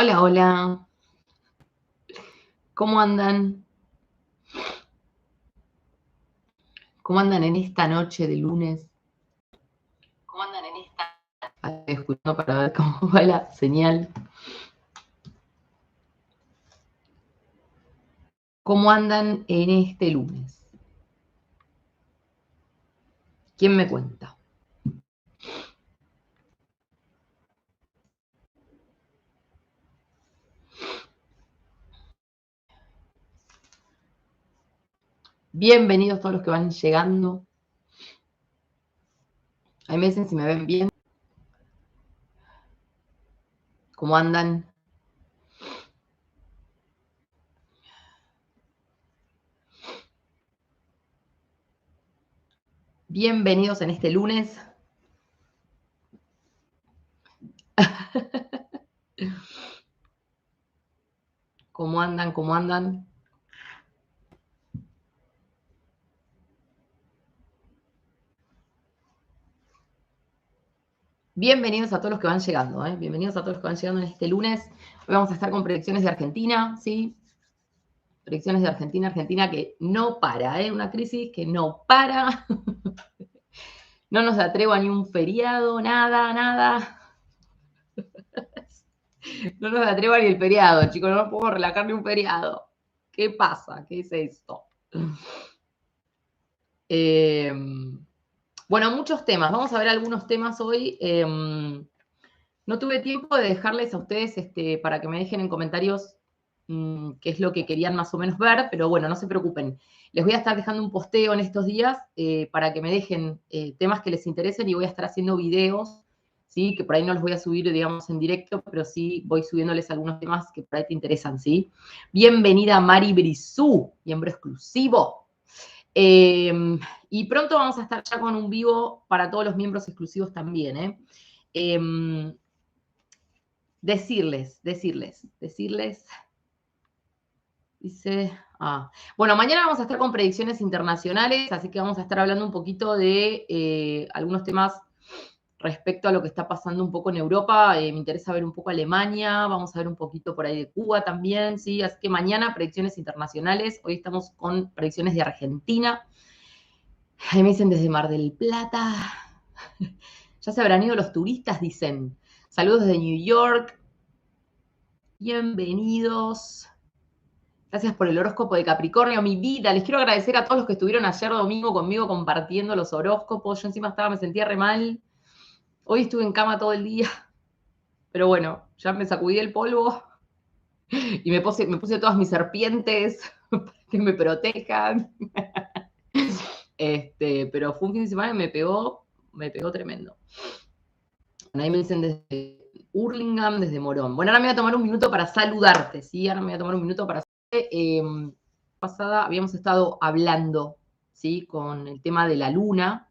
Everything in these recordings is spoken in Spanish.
Hola, hola. ¿Cómo andan? ¿Cómo andan en esta noche de lunes? ¿Cómo andan en esta? Escuchando para ver cómo va la señal. ¿Cómo andan en este lunes? ¿Quién me cuenta? Bienvenidos todos los que van llegando. Ahí me dicen si me ven bien. ¿Cómo andan? Bienvenidos en este lunes. ¿Cómo andan? ¿Cómo andan? Bienvenidos a todos los que van llegando, ¿eh? Bienvenidos a todos los que van llegando en este lunes. Hoy vamos a estar con predicciones de Argentina, ¿sí? Predicciones de Argentina, Argentina que no para, ¿eh? Una crisis que no para. No nos atrevo a ni un feriado, nada, nada. No nos atrevo a ni el feriado, chicos, no puedo relajar ni un feriado. ¿Qué pasa? ¿Qué es esto? Eh, bueno, muchos temas. Vamos a ver algunos temas hoy. No tuve tiempo de dejarles a ustedes para que me dejen en comentarios qué es lo que querían más o menos ver, pero bueno, no se preocupen. Les voy a estar dejando un posteo en estos días para que me dejen temas que les interesen y voy a estar haciendo videos, ¿sí? Que por ahí no los voy a subir, digamos, en directo, pero sí voy subiéndoles algunos temas que por ahí te interesan, ¿sí? Bienvenida Mari Brizú, miembro exclusivo. Y pronto vamos a estar ya con un vivo para todos los miembros exclusivos también, ¿eh? Decirles. Dice, bueno, mañana vamos a estar con predicciones internacionales, así que vamos a estar hablando un poquito de algunos temas respecto a lo que está pasando un poco en Europa. Me interesa ver un poco Alemania, vamos a ver un poquito por ahí de Cuba también, ¿sí? Así que mañana predicciones internacionales, hoy estamos con predicciones de Argentina. Ahí me dicen desde Mar del Plata. Ya se habrán ido los turistas, dicen. Saludos desde New York. Bienvenidos. Gracias por el horóscopo de Capricornio, mi vida. Les quiero agradecer a todos los que estuvieron ayer domingo conmigo compartiendo los horóscopos. Yo encima me sentía re mal. Hoy estuve en cama todo el día. Pero bueno, ya me sacudí el polvo y me puse todas mis serpientes para que me protejan. Pero fue un fin de semana que me pegó tremendo. Bueno, ahí me dicen desde Hurlingham, desde Morón. Bueno, ahora me voy a tomar un minuto para saludarte, ¿sí? Ahora me voy a tomar un minuto para saludarte. Pasada habíamos estado hablando, ¿sí? Con el tema de la luna,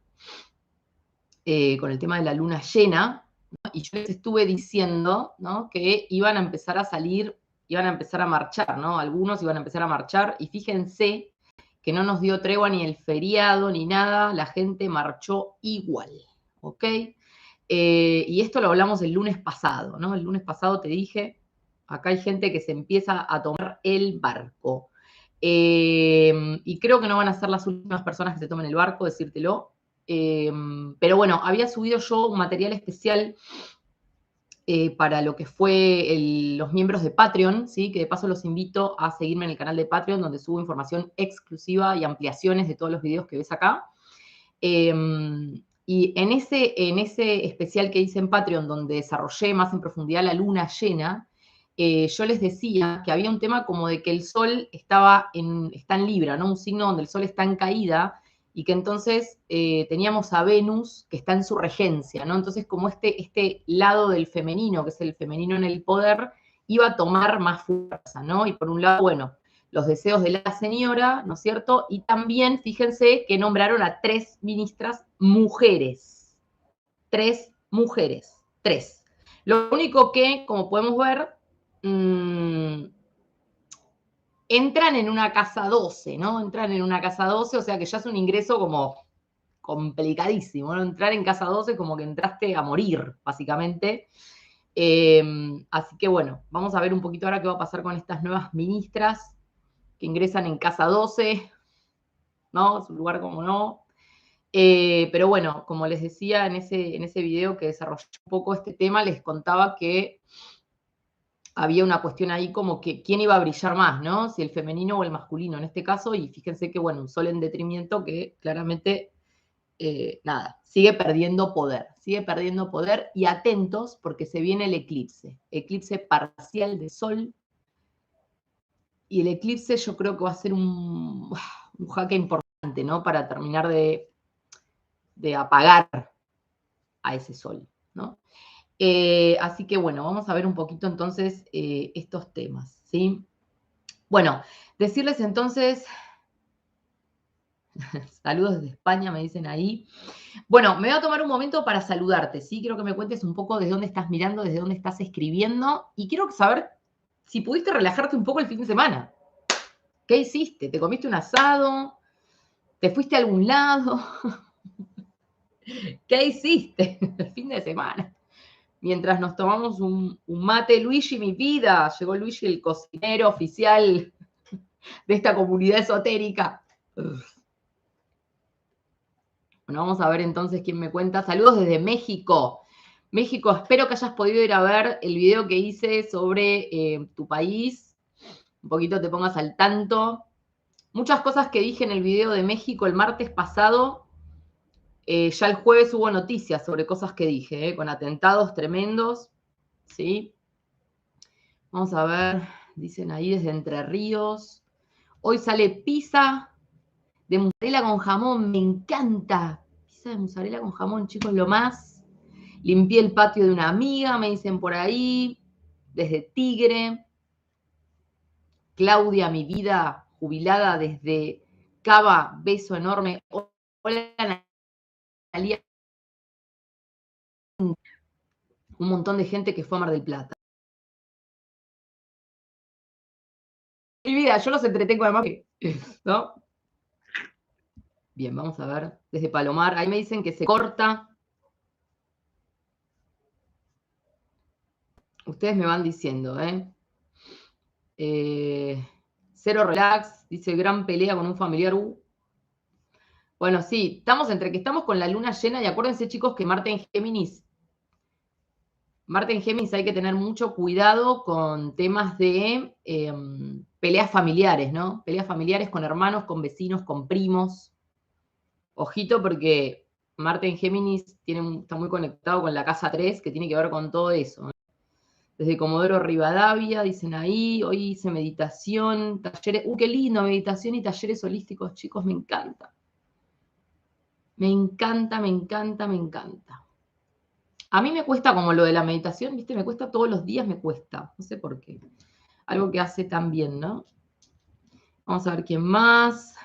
con el tema de la luna llena, ¿no? Y yo les estuve diciendo, ¿no? Que iban a empezar a salir, iban a empezar a marchar, ¿no? Algunos iban a empezar a marchar y fíjense que no nos dio tregua ni el feriado ni nada, la gente marchó igual, ¿ok? Y esto lo hablamos el lunes pasado, ¿no? El lunes pasado te dije, acá hay gente que se empieza a tomar el barco. Y creo que no van a ser las últimas personas que se tomen el barco, decírtelo. Pero bueno, había subido yo un material especial para lo que fue los miembros de Patreon, ¿sí? Que de paso los invito a seguirme en el canal de Patreon, donde subo información exclusiva y ampliaciones de todos los videos que ves acá. Y en ese especial que hice en Patreon, donde desarrollé más en profundidad la luna llena, yo les decía que había un tema como de que el sol está en Libra, ¿no? Un signo donde el sol está en caída y que entonces teníamos a Venus que está en su regencia, ¿no? Entonces como este lado del femenino, que es el femenino en el poder, iba a tomar más fuerza, ¿no? Y por un lado, bueno, los deseos de la señora, ¿no es cierto? Y también, fíjense que nombraron a 3 ministras mujeres. 3 mujeres, 3. Lo único que, como podemos ver, entran en una casa 12, ¿no? Entran en una casa 12, o sea que ya es un ingreso como complicadísimo, ¿no? Entrar en casa 12 como que entraste a morir, básicamente. Así que bueno, vamos a ver un poquito ahora qué va a pasar con estas nuevas ministras que ingresan en Casa 12, ¿no? Es un lugar como no. Pero bueno, como les decía en ese video que desarrolló un poco este tema, les contaba que había una cuestión ahí como que quién iba a brillar más, ¿no? Si el femenino o el masculino en este caso, y fíjense que, bueno, un sol en detrimento que claramente, nada, sigue perdiendo poder y atentos porque se viene el eclipse parcial de sol, y el eclipse yo creo que va a ser un jaque importante, ¿no? Para terminar de apagar a ese sol, ¿no? Así que bueno, vamos a ver un poquito entonces estos temas, ¿sí? Bueno, decirles entonces, saludos desde España, me dicen ahí. Bueno, me voy a tomar un momento para saludarte, ¿sí? Quiero que me cuentes un poco desde dónde estás mirando, desde dónde estás escribiendo, y quiero saber si pudiste relajarte un poco el fin de semana. ¿Qué hiciste? ¿Te comiste un asado? ¿Te fuiste a algún lado? ¿Qué hiciste el fin de semana? Mientras nos tomamos un mate, Luigi, mi vida. Llegó Luigi, el cocinero oficial de esta comunidad esotérica. Bueno, vamos a ver entonces quién me cuenta. Saludos desde México. México, espero que hayas podido ir a ver el video que hice sobre tu país. Un poquito te pongas al tanto. Muchas cosas que dije en el video de México el martes pasado, ya el jueves hubo noticias sobre cosas que dije, con atentados tremendos, ¿sí? Vamos a ver, dicen ahí desde Entre Ríos. Hoy sale pizza de mozzarella con jamón, me encanta. Pizza de mozzarella con jamón, chicos, lo más. Limpié el patio de una amiga, me dicen por ahí, desde Tigre. Claudia, mi vida, jubilada desde Cava, beso enorme. Hola, Natalia. Un montón de gente que fue a Mar del Plata. Mi vida, yo los entretengo además, ¿no? Bien, vamos a ver. Desde Palomar, ahí me dicen que se corta. Ustedes me van diciendo, ¿eh? Cero relax, dice gran pelea con un familiar. Bueno, sí, estamos entre que estamos con la luna llena y acuérdense, chicos, que Marte en Géminis hay que tener mucho cuidado con temas de peleas familiares, ¿no? Peleas familiares con hermanos, con vecinos, con primos. Ojito porque Marte en Géminis está muy conectado con la casa 3, que tiene que ver con todo eso. Desde Comodoro Rivadavia, dicen ahí, hoy hice meditación, talleres, qué lindo, meditación y talleres holísticos, chicos, me encanta. Me encanta, me encanta, me encanta. A mí me cuesta como lo de la meditación, ¿viste? Me cuesta todos los días, me cuesta, no sé por qué. Algo que hace tan bien, ¿no? Vamos a ver quién más.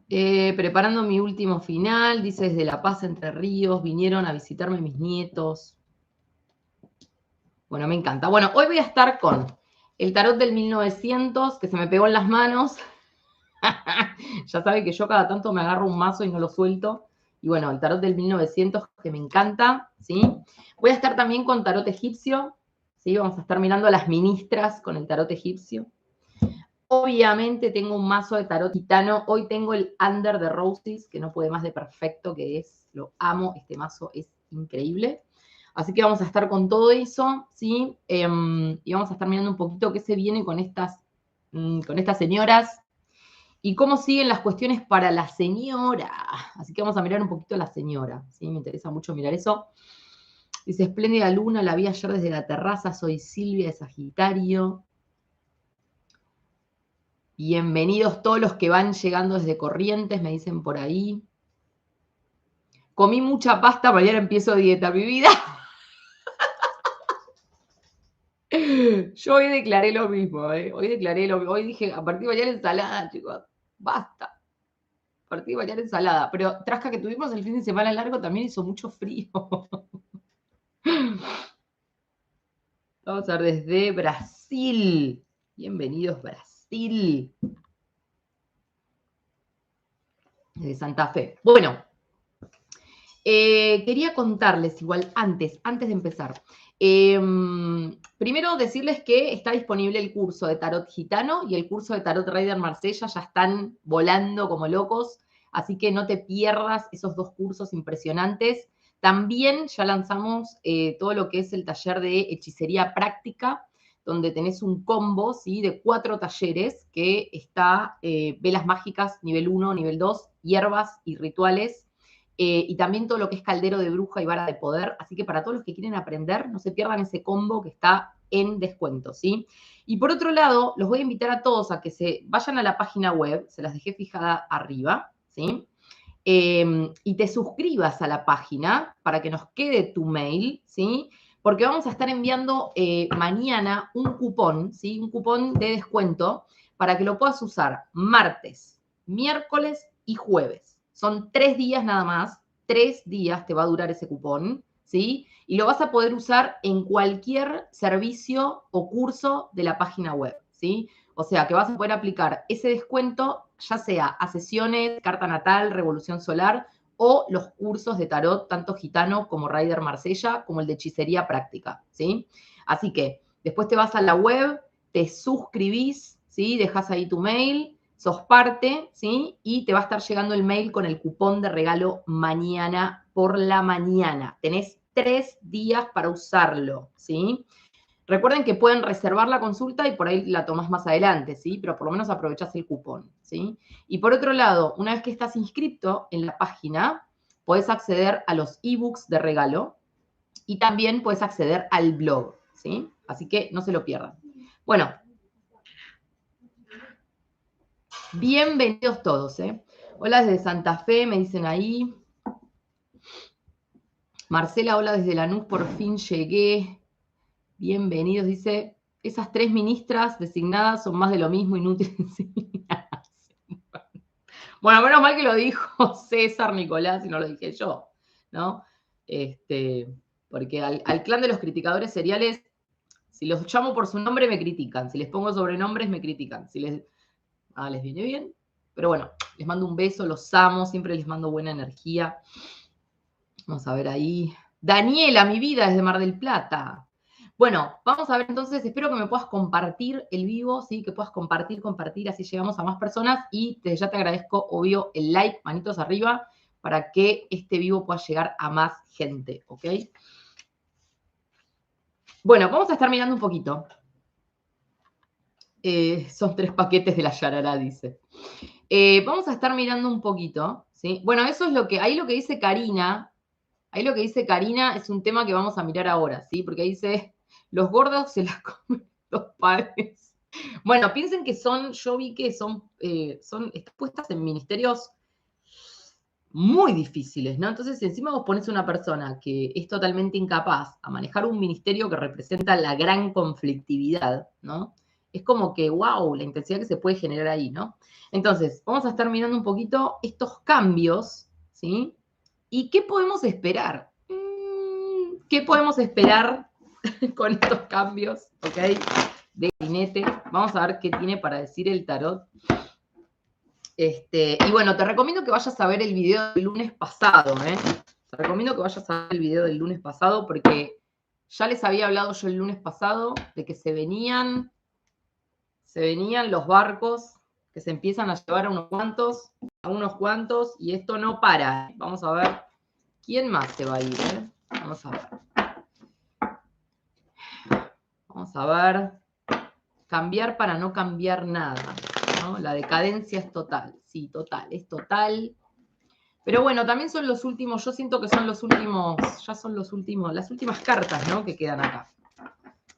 Preparando mi último final, dice desde La Paz, Entre Ríos, vinieron a visitarme mis nietos. Bueno, me encanta. Bueno, hoy voy a estar con el tarot del 1900, que se me pegó en las manos. Ya sabe que yo cada tanto me agarro un mazo y no lo suelto. Y bueno, el tarot del 1900, que me encanta, ¿sí? Voy a estar también con tarot egipcio, ¿sí? Vamos a estar mirando a las ministras con el tarot egipcio. Obviamente tengo un mazo de tarot gitano. Hoy tengo el Under the Roses, que no puede más de perfecto que es. Lo amo, este mazo es increíble. Así que vamos a estar con todo eso, ¿sí? Y vamos a estar mirando un poquito qué se viene con estas señoras y cómo siguen las cuestiones para la señora. Así que vamos a mirar un poquito a la señora, ¿sí? Me interesa mucho mirar eso. Dice, espléndida luna, la vi ayer desde la terraza, soy Silvia de Sagitario. Bienvenidos todos los que van llegando desde Corrientes, me dicen por ahí. Comí mucha pasta, mañana empiezo dieta, mi vida. Yo hoy declaré lo mismo, ¿eh? Hoy dije, a partir de mañana ensalada, chicos, basta. A partir de mañana ensalada. Pero trasca que tuvimos el fin de semana largo también hizo mucho frío. Vamos a ver desde Brasil. Bienvenidos, Brasil. De Santa Fe. Bueno, Quería contarles igual antes de empezar. Primero decirles que está disponible el curso de Tarot Gitano y el curso de Tarot Rider Marsella, ya están volando como locos, así que no te pierdas esos dos cursos impresionantes. También ya lanzamos todo lo que es el taller de hechicería práctica, donde tenés un combo, ¿sí?, de 4 talleres que está velas mágicas nivel 1, nivel 2, hierbas y rituales, y también todo lo que es caldero de bruja y vara de poder. Así que para todos los que quieren aprender, no se pierdan ese combo que está en descuento, ¿sí? Y por otro lado, los voy a invitar a todos a que se vayan a la página web, se las dejé fijada arriba, ¿sí? Y te suscribas a la página para que nos quede tu mail, ¿sí? Porque vamos a estar enviando mañana un cupón, ¿sí? Un cupón de descuento para que lo puedas usar martes, miércoles y jueves. Son 3 días nada más, 3 días te va a durar ese cupón, ¿sí? Y lo vas a poder usar en cualquier servicio o curso de la página web, ¿sí? O sea, que vas a poder aplicar ese descuento ya sea a sesiones, carta natal, revolución solar o los cursos de tarot, tanto gitano como Rider Marsella, como el de hechicería práctica, ¿sí? Así que después te vas a la web, te suscribís, ¿sí? Dejas ahí tu mail, sos parte, ¿sí? Y te va a estar llegando el mail con el cupón de regalo mañana por la mañana. Tenés 3 días para usarlo, ¿sí? Recuerden que pueden reservar la consulta y por ahí la tomás más adelante, ¿sí? Pero por lo menos aprovechás el cupón, ¿sí? Y por otro lado, una vez que estás inscrito en la página, podés acceder a los ebooks de regalo y también puedes acceder al blog, ¿sí? Así que no se lo pierdan. Bueno, bienvenidos todos, ¿eh? Hola desde Santa Fe, me dicen ahí. Marcela, hola desde Lanús, por fin llegué. Bienvenidos, dice, esas 3 ministras designadas son más de lo mismo, inútiles. Bueno, menos mal que lo dijo César Nicolás y no lo dije yo, ¿no? Porque al clan de los criticadores seriales, si los llamo por su nombre me critican, si les pongo sobrenombres me critican, si les viene bien. Pero bueno, les mando un beso, los amo, siempre les mando buena energía. Vamos a ver ahí. Daniela, mi vida, desde Mar del Plata. Bueno, vamos a ver entonces, espero que me puedas compartir el vivo, ¿sí? Que puedas compartir, así llegamos a más personas y desde ya te agradezco, obvio, el like, manitos arriba, para que este vivo pueda llegar a más gente, ¿ok? Bueno, vamos a estar mirando un poquito. Son 3 paquetes de la Yarará, dice. Vamos a estar mirando un poquito, ¿sí? Bueno, eso es ahí lo que dice Karina. Ahí lo que dice Karina es un tema que vamos a mirar ahora, ¿sí? Porque dice, los gordos se las comen los padres. Bueno, piensen que yo vi que están puestas en ministerios muy difíciles, ¿no? Entonces, si encima vos pones una persona que es totalmente incapaz a manejar un ministerio que representa la gran conflictividad, ¿no? Es como que, wow, la intensidad que se puede generar ahí, ¿no? Entonces, vamos a estar mirando un poquito estos cambios, ¿sí? ¿Y qué podemos esperar? ¿Qué podemos esperar con estos cambios, ok? De gabinete. Vamos a ver qué tiene para decir el tarot. Y bueno, te recomiendo que vayas a ver el video del lunes pasado, ¿eh? Te recomiendo que vayas a ver el video del lunes pasado porque ya les había hablado yo el lunes pasado de que se venían los barcos que se empiezan a llevar a unos cuantos, y esto no para. Vamos a ver quién más se va a ir, ¿eh? Vamos a ver. Vamos a ver. Cambiar para no cambiar nada, ¿no? La decadencia es total, sí, total, es total. Pero bueno, también son los últimos, yo siento que son los últimos, ya son los últimos, las últimas cartas, ¿no? Que quedan acá.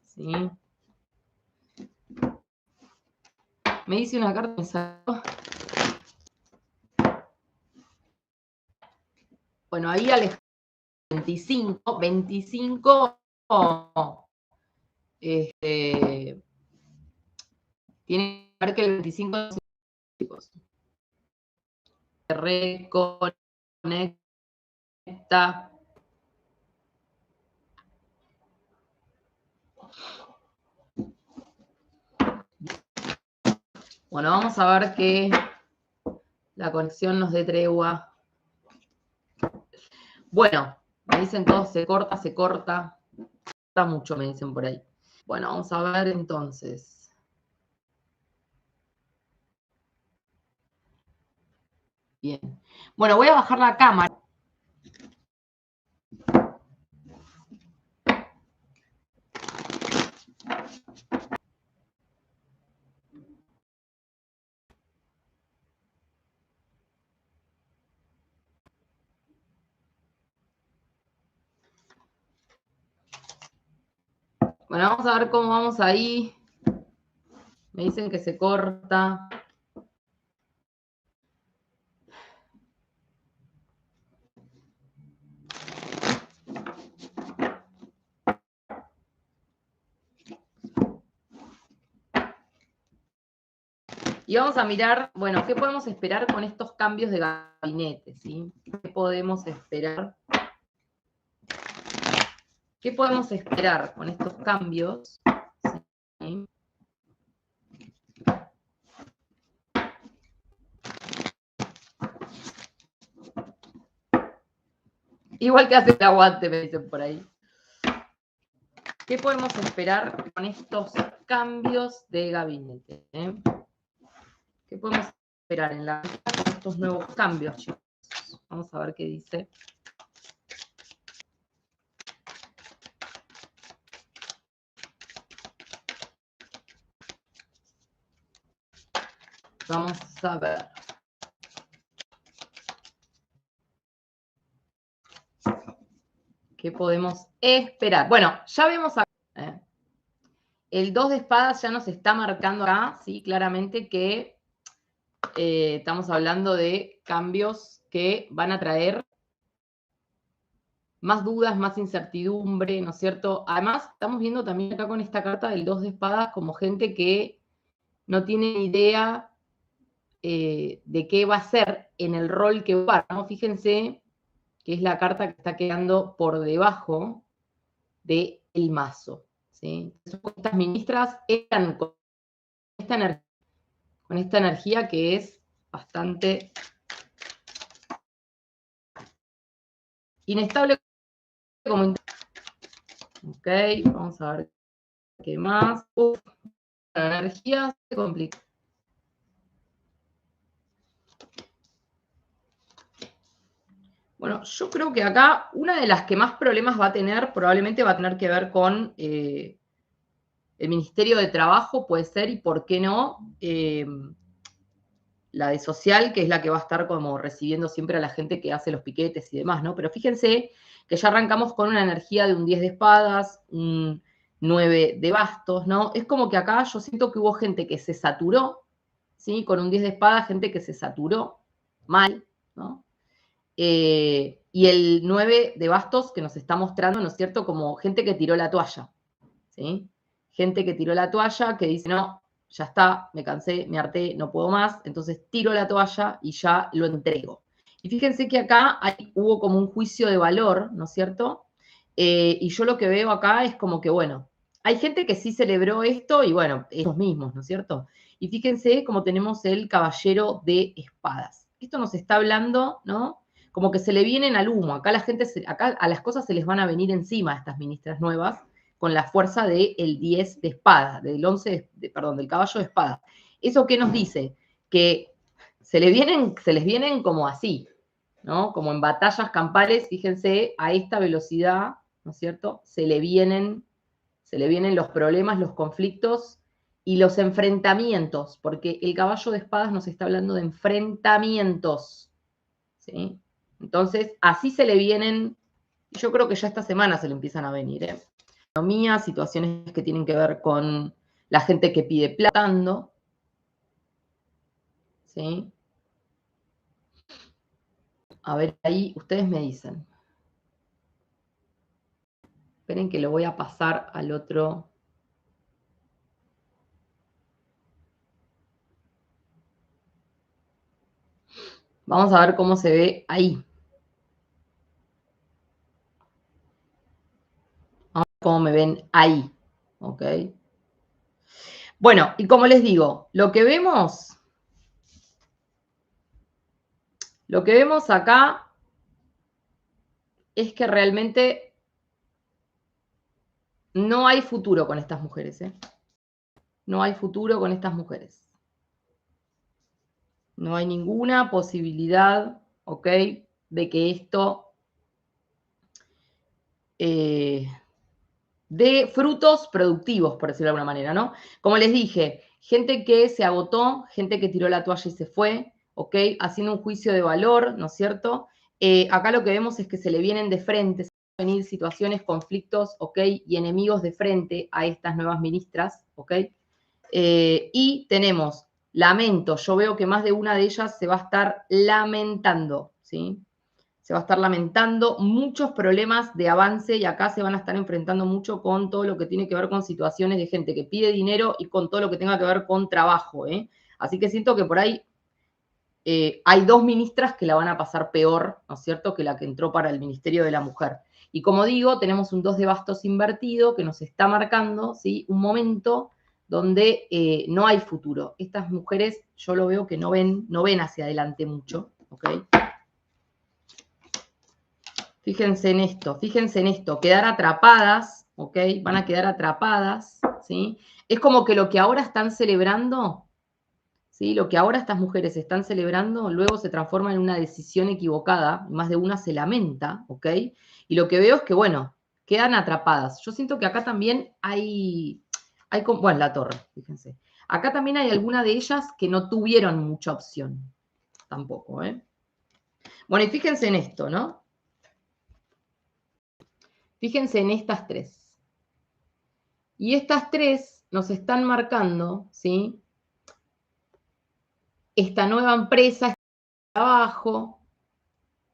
¿Sí? Me dice una carta, me salió. Bueno, ahí Alejandro, 25, tiene que ver que el 25 es chicos. Se reconecta. Bueno, vamos a ver que la conexión nos dé tregua. Bueno, me dicen todos, se corta, se corta. Está mucho, me dicen por ahí. Bueno, vamos a ver entonces. Bien. Bueno, voy a bajar la cámara. Bueno, vamos a ver cómo vamos ahí. Me dicen que se corta. Y vamos a mirar, bueno, ¿qué podemos esperar con estos cambios de gabinete? ¿Sí? ¿Qué podemos esperar? ¿Qué podemos esperar con estos cambios? ¿Sí? Igual que hace el aguante, me dicen por ahí. ¿Qué podemos esperar con estos cambios de gabinete? ¿Qué podemos esperar en la con estos nuevos cambios, chicos? Vamos a ver qué dice. Vamos a ver. ¿Qué podemos esperar? Bueno, ya vemos acá. El 2 de espadas ya nos está marcando acá, ¿sí? Claramente que estamos hablando de cambios que van a traer más dudas, más incertidumbre, ¿no es cierto? Además, estamos viendo también acá con esta carta del 2 de espadas como gente que no tiene ni idea de qué va a ser en el rol que va, ¿no? Fíjense que es la carta que está quedando por debajo del mazo, ¿sí? Estas ministras están con esta energía que es bastante inestable como... Ok, vamos a ver qué más. La energía se complica. Bueno, yo creo que acá una de las que más problemas va a tener, probablemente va a tener que ver con el Ministerio de Trabajo, puede ser, y por qué no, la de Social, que es la que va a estar como recibiendo siempre a la gente que hace los piquetes y demás, ¿no? Pero fíjense que ya arrancamos con una energía de un 10 de espadas, un 9 de bastos, ¿no? Es como que acá yo siento que hubo gente que se saturó, ¿sí? Con un 10 de espadas, gente que se saturó mal, ¿no? Y el 9 de bastos que nos está mostrando, ¿no es cierto? Como gente que tiró la toalla, ¿sí? Gente que tiró la toalla, que dice, no, ya está, me cansé, me harté, no puedo más, entonces tiro la toalla y ya lo entrego. Y fíjense que acá hubo como un juicio de valor, ¿no es cierto? Y yo lo que veo acá es como que, bueno, hay gente que sí celebró esto y bueno, ellos mismos, ¿no es cierto? Y fíjense cómo tenemos el caballero de espadas. Esto nos está hablando, ¿no? Como que se le vienen al humo. Acá la gente, acá a las cosas se les van a venir encima a estas ministras nuevas con la fuerza del 10 de espada, del 11, perdón, del caballo de espada. ¿Eso qué nos dice? Que se les vienen como así, ¿no? Como en batallas campales, fíjense, a esta velocidad, ¿no es cierto? Se le vienen los problemas, los conflictos y los enfrentamientos, porque el caballo de espadas nos está hablando de enfrentamientos, ¿sí? Entonces, así se le vienen, yo creo que ya esta semana se le empiezan a venir, ¿eh? Economía, situaciones que tienen que ver con la gente que pide plata, ¿sí? A ver, ahí ustedes me dicen. Esperen que lo voy a pasar al otro. Vamos a ver cómo se ve ahí. Vamos a ver cómo me ven ahí. ¿Ok? Bueno, y como les digo, lo que vemos acá es que realmente no hay futuro con estas mujeres, ¿eh? No hay futuro con estas mujeres. No hay ninguna posibilidad, ¿ok?, de que esto dé frutos productivos, por decirlo de alguna manera, ¿no? Como les dije, gente que se agotó, gente que tiró la toalla y se fue, ¿ok? Haciendo un juicio de valor, ¿no es cierto? Acá lo que vemos es que se le vienen de frente, se van a venir situaciones, conflictos, ¿ok? Y enemigos de frente a estas nuevas ministras, ¿ok? Y tenemos lamento, yo veo que más de una de ellas se va a estar lamentando, ¿sí? Se va a estar lamentando muchos problemas de avance y acá se van a estar enfrentando mucho con todo lo que tiene que ver con situaciones de gente que pide dinero y con todo lo que tenga que ver con trabajo, ¿eh? Así que siento que por ahí hay dos ministras que la van a pasar peor, ¿no es cierto?, que la que entró para el Ministerio de la Mujer. Y como digo, tenemos un 2 de bastos invertido que nos está marcando, ¿sí?, un momento donde no hay futuro. Estas mujeres, yo lo veo que no ven hacia adelante mucho, ¿ok? Fíjense en esto, quedar atrapadas, ¿ok? Van a quedar atrapadas, ¿sí? Es como que lo que ahora están celebrando, ¿sí? Lo que ahora estas mujeres están celebrando, luego se transforma en una decisión equivocada, más de una se lamenta, ¿ok? Y lo que veo es que, bueno, quedan atrapadas. Yo siento que acá también bueno, la torre, fíjense. Acá también hay alguna de ellas que no tuvieron mucha opción, tampoco, ¿eh? Bueno, y fíjense en esto, ¿no? Fíjense en estas tres. Y estas tres nos están marcando, ¿sí?, esta nueva empresa, este trabajo.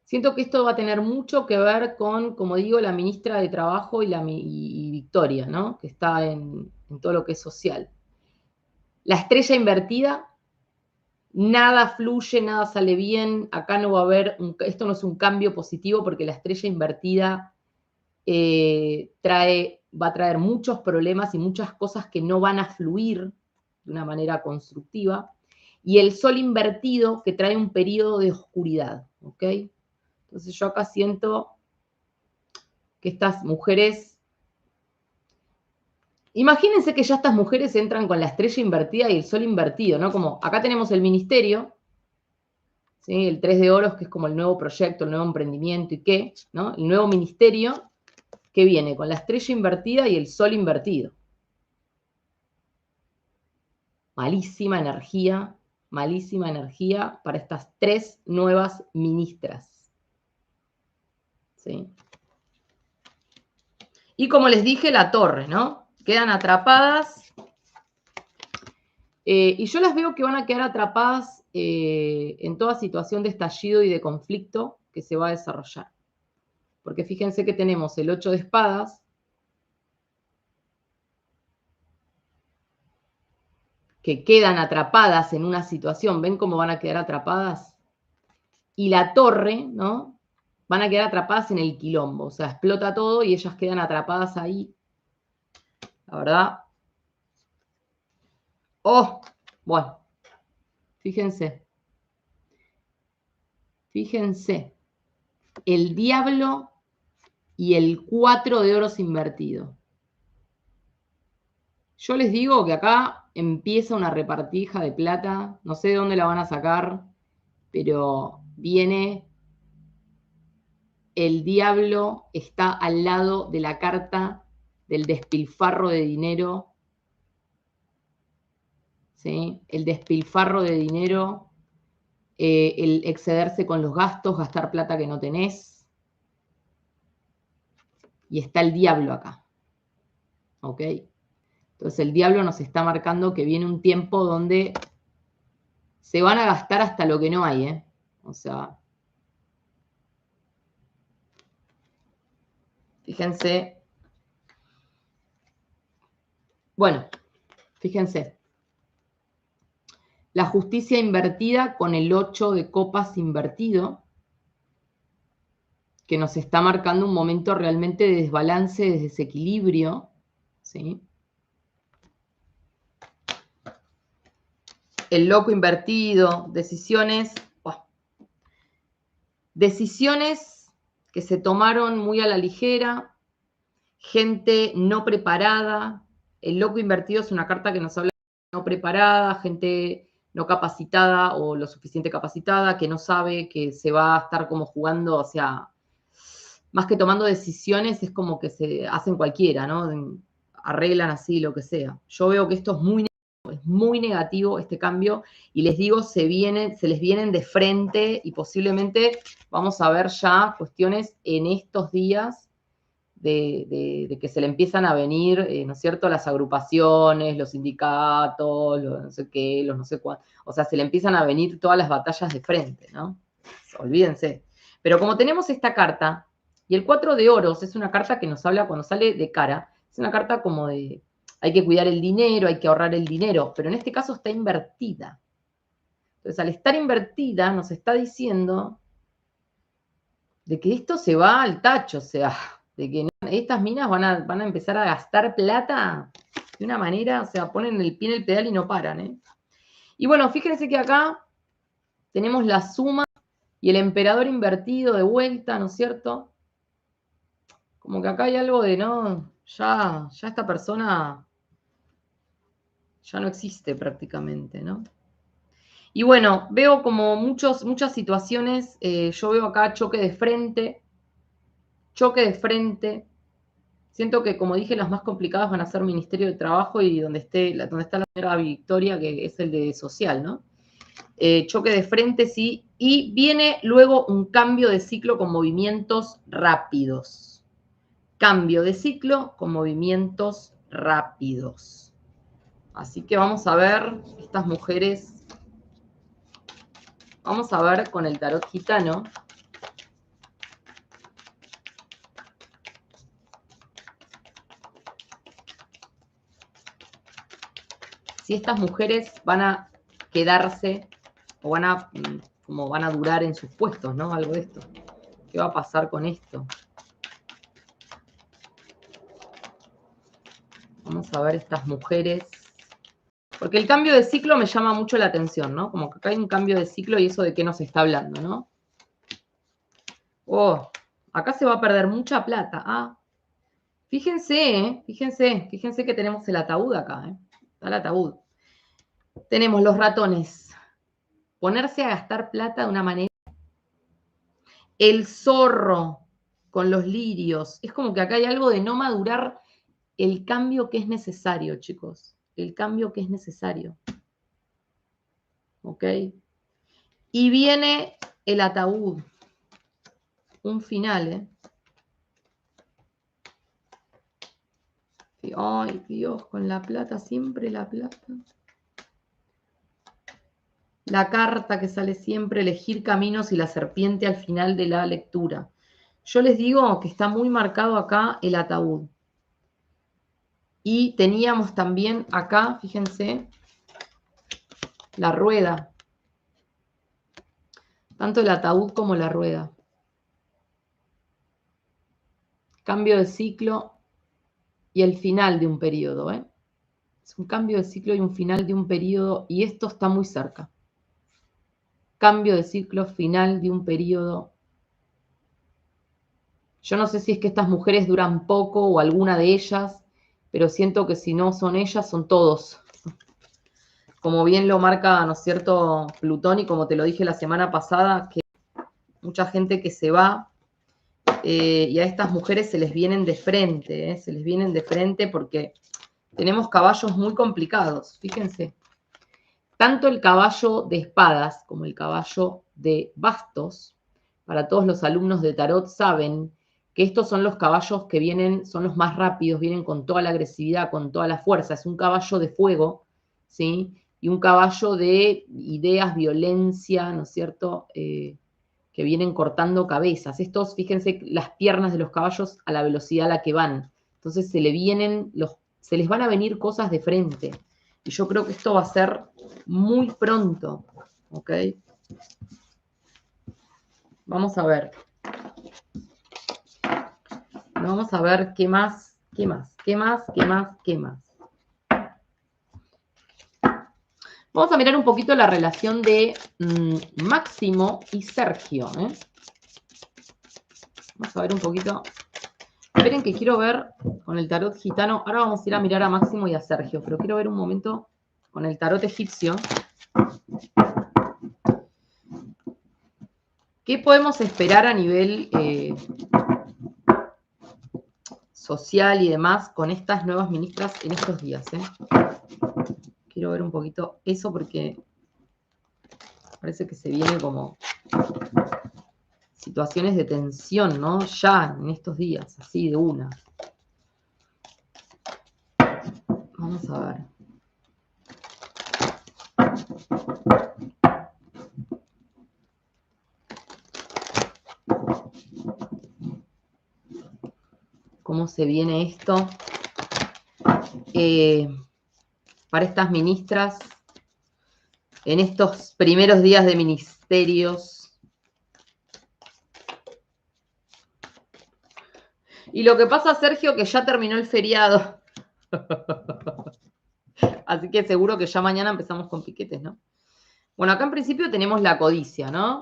Siento que esto va a tener mucho que ver con, como digo, la ministra de Trabajo y Victoria, ¿no?, que está en todo lo que es social. La estrella invertida, nada fluye, nada sale bien. Acá no va a haber, esto no es un cambio positivo porque la estrella invertida va a traer muchos problemas y muchas cosas que no van a fluir de una manera constructiva. Y el sol invertido que trae un periodo de oscuridad, ¿ok? Entonces yo acá siento que estas mujeres, imagínense que ya estas mujeres entran con la estrella invertida y el sol invertido, ¿no? Como acá tenemos el ministerio, ¿sí?, el 3 de oros, que es como el nuevo proyecto, el nuevo emprendimiento y qué, ¿no? El nuevo ministerio que viene con la estrella invertida y el sol invertido. Malísima energía para estas tres nuevas ministras, ¿sí? Y como les dije, la torre, ¿no? Quedan atrapadas. Y yo las veo que van a quedar atrapadas en toda situación de estallido y de conflicto que se va a desarrollar. Porque fíjense que tenemos el 8 de espadas, que quedan atrapadas en una situación. ¿Ven cómo van a quedar atrapadas? Y la torre, ¿no?, van a quedar atrapadas en el quilombo. O sea, explota todo y ellas quedan atrapadas ahí. La verdad. Oh, bueno. Fíjense. Fíjense. El diablo y el 4 de oros invertido. Yo les digo que acá empieza una repartija de plata. No sé de dónde la van a sacar, pero viene. El diablo está al lado de la carta del despilfarro de dinero, ¿sí? El despilfarro de dinero, el excederse con los gastos, gastar plata que no tenés. Y está el diablo acá, ¿ok? Entonces el diablo nos está marcando que viene un tiempo donde se van a gastar hasta lo que no hay, ¿eh? O sea, fíjense. Bueno, fíjense. La justicia invertida con el 8 de copas invertido, que nos está marcando un momento realmente de desbalance, de desequilibrio, ¿sí? El loco invertido, decisiones que se tomaron muy a la ligera, gente no preparada. El loco invertido es una carta que nos habla de no preparada, gente no capacitada o lo suficiente capacitada, que no sabe que se va a estar como jugando, o sea, más que tomando decisiones, es como que se hacen cualquiera, ¿no? Arreglan así, lo que sea. Yo veo que esto es muy negativo este cambio, y les digo, se les vienen de frente, y posiblemente vamos a ver ya cuestiones en estos días de que se le empiezan a venir, ¿no es cierto?, las agrupaciones, los sindicatos, los no sé qué, los no sé cuántos. O sea, se le empiezan a venir todas las batallas de frente, ¿no? Olvídense. Pero como tenemos esta carta, y el 4 de oros es una carta que nos habla cuando sale de cara, es una carta como de, hay que cuidar el dinero, hay que ahorrar el dinero, pero en este caso está invertida. Entonces, al estar invertida, nos está diciendo de que esto se va al tacho, o sea, de que estas minas van a empezar a gastar plata de una manera, o sea, ponen el pie en el pedal y no paran, ¿eh? Y bueno, fíjense que acá tenemos la suma y el emperador invertido de vuelta, ¿no es cierto? Como que acá hay algo de, no, ya esta persona ya no existe prácticamente, ¿no? Y bueno, veo como muchas situaciones, yo veo acá choque de frente, siento que, como dije, las más complicadas van a ser Ministerio de Trabajo y donde está la señora Victoria, que es el de social, ¿no? Choque de frente, sí, y viene luego un cambio de ciclo con movimientos rápidos. Cambio de ciclo con movimientos rápidos. Así que vamos a ver estas mujeres, vamos a ver con el tarot gitano. Si estas mujeres van a quedarse o van a durar en sus puestos, ¿no? Algo de esto. ¿Qué va a pasar con esto? Vamos a ver estas mujeres. Porque el cambio de ciclo me llama mucho la atención, ¿no? Como que acá hay un cambio de ciclo y eso de qué nos está hablando, ¿no? Oh, acá se va a perder mucha plata. Ah, fíjense, fíjense que tenemos el ataúd acá, ¿eh? Está el ataúd. Tenemos los ratones. Ponerse a gastar plata de una manera. El zorro con los lirios. Es como que acá hay algo de no madurar el cambio que es necesario, chicos. El cambio que es necesario. ¿Ok? Y viene el ataúd. Un final, ¿eh? Ay, Dios, con la plata, siempre la plata. La carta que sale siempre, elegir caminos y la serpiente al final de la lectura. Yo les digo que está muy marcado acá el ataúd. Y teníamos también acá, fíjense, la rueda. Tanto el ataúd como la rueda. Cambio de ciclo y el final de un periodo, ¿eh? Es un cambio de ciclo y un final de un periodo, y esto está muy cerca. Cambio de ciclo, final de un periodo. Yo no sé si es que estas mujeres duran poco o alguna de ellas, pero siento que si no son ellas, son todos. Como bien lo marca, ¿no es cierto?, Plutón, y como te lo dije la semana pasada, que mucha gente que se va, y a estas mujeres se les vienen de frente, se les vienen de frente porque tenemos caballos muy complicados, fíjense. Tanto el caballo de espadas como el caballo de bastos, para todos los alumnos de tarot saben que estos son los caballos que vienen, son los más rápidos, vienen con toda la agresividad, con toda la fuerza. Es un caballo de fuego, ¿sí? Y un caballo de ideas, violencia, ¿no es cierto?, que vienen cortando cabezas. Estos, fíjense, las piernas de los caballos a la velocidad a la que van. Entonces se les van a venir cosas de frente. Y yo creo que esto va a ser muy pronto, ¿ok? Vamos a ver. Vamos a ver qué más. Vamos a mirar un poquito la relación de Máximo y Sergio, ¿eh? Vamos a ver un poquito. Esperen que quiero ver con el tarot gitano. Ahora vamos a ir a mirar a Máximo y a Sergio, pero quiero ver un momento con el tarot egipcio. ¿Qué podemos esperar a nivel social y demás con estas nuevas ministras en estos días? Quiero ver un poquito eso porque parece que se viene como situaciones de tensión, ¿no? Ya en estos días, así de una. Vamos a ver. ¿Cómo se viene esto? Para estas ministras en estos primeros días de ministerios. Y lo que pasa, Sergio, que ya terminó el feriado. Así que seguro que ya mañana empezamos con piquetes, ¿no? Bueno, acá en principio tenemos la codicia, ¿no?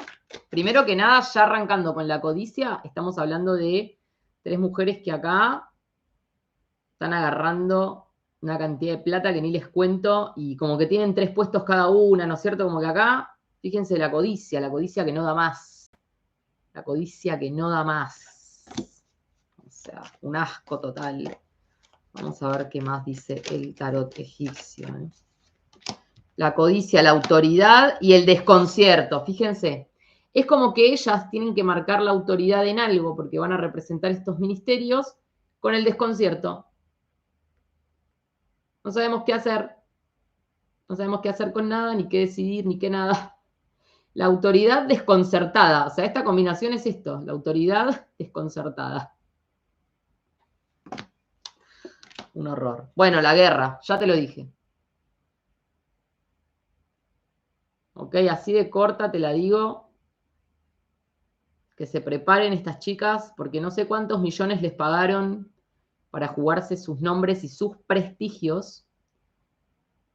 Primero que nada, ya arrancando con la codicia, estamos hablando de 3 mujeres que acá están agarrando una cantidad de plata que ni les cuento y como que tienen 3 puestos cada una, ¿no es cierto? Como que acá, fíjense la codicia que no da más. La codicia que no da más. O sea, un asco total. Vamos a ver qué más dice el tarot egipcio, ¿eh? La codicia, la autoridad y el desconcierto. Fíjense, es como que ellas tienen que marcar la autoridad en algo porque van a representar estos ministerios con el desconcierto. No sabemos qué hacer. No sabemos qué hacer con nada, ni qué decidir, ni qué nada. La autoridad desconcertada. O sea, esta combinación es esto, la autoridad desconcertada. Un horror. Bueno, la guerra, ya te lo dije. Ok, así de corta te la digo. Que se preparen estas chicas, porque no sé cuántos millones les pagaron para jugarse sus nombres y sus prestigios,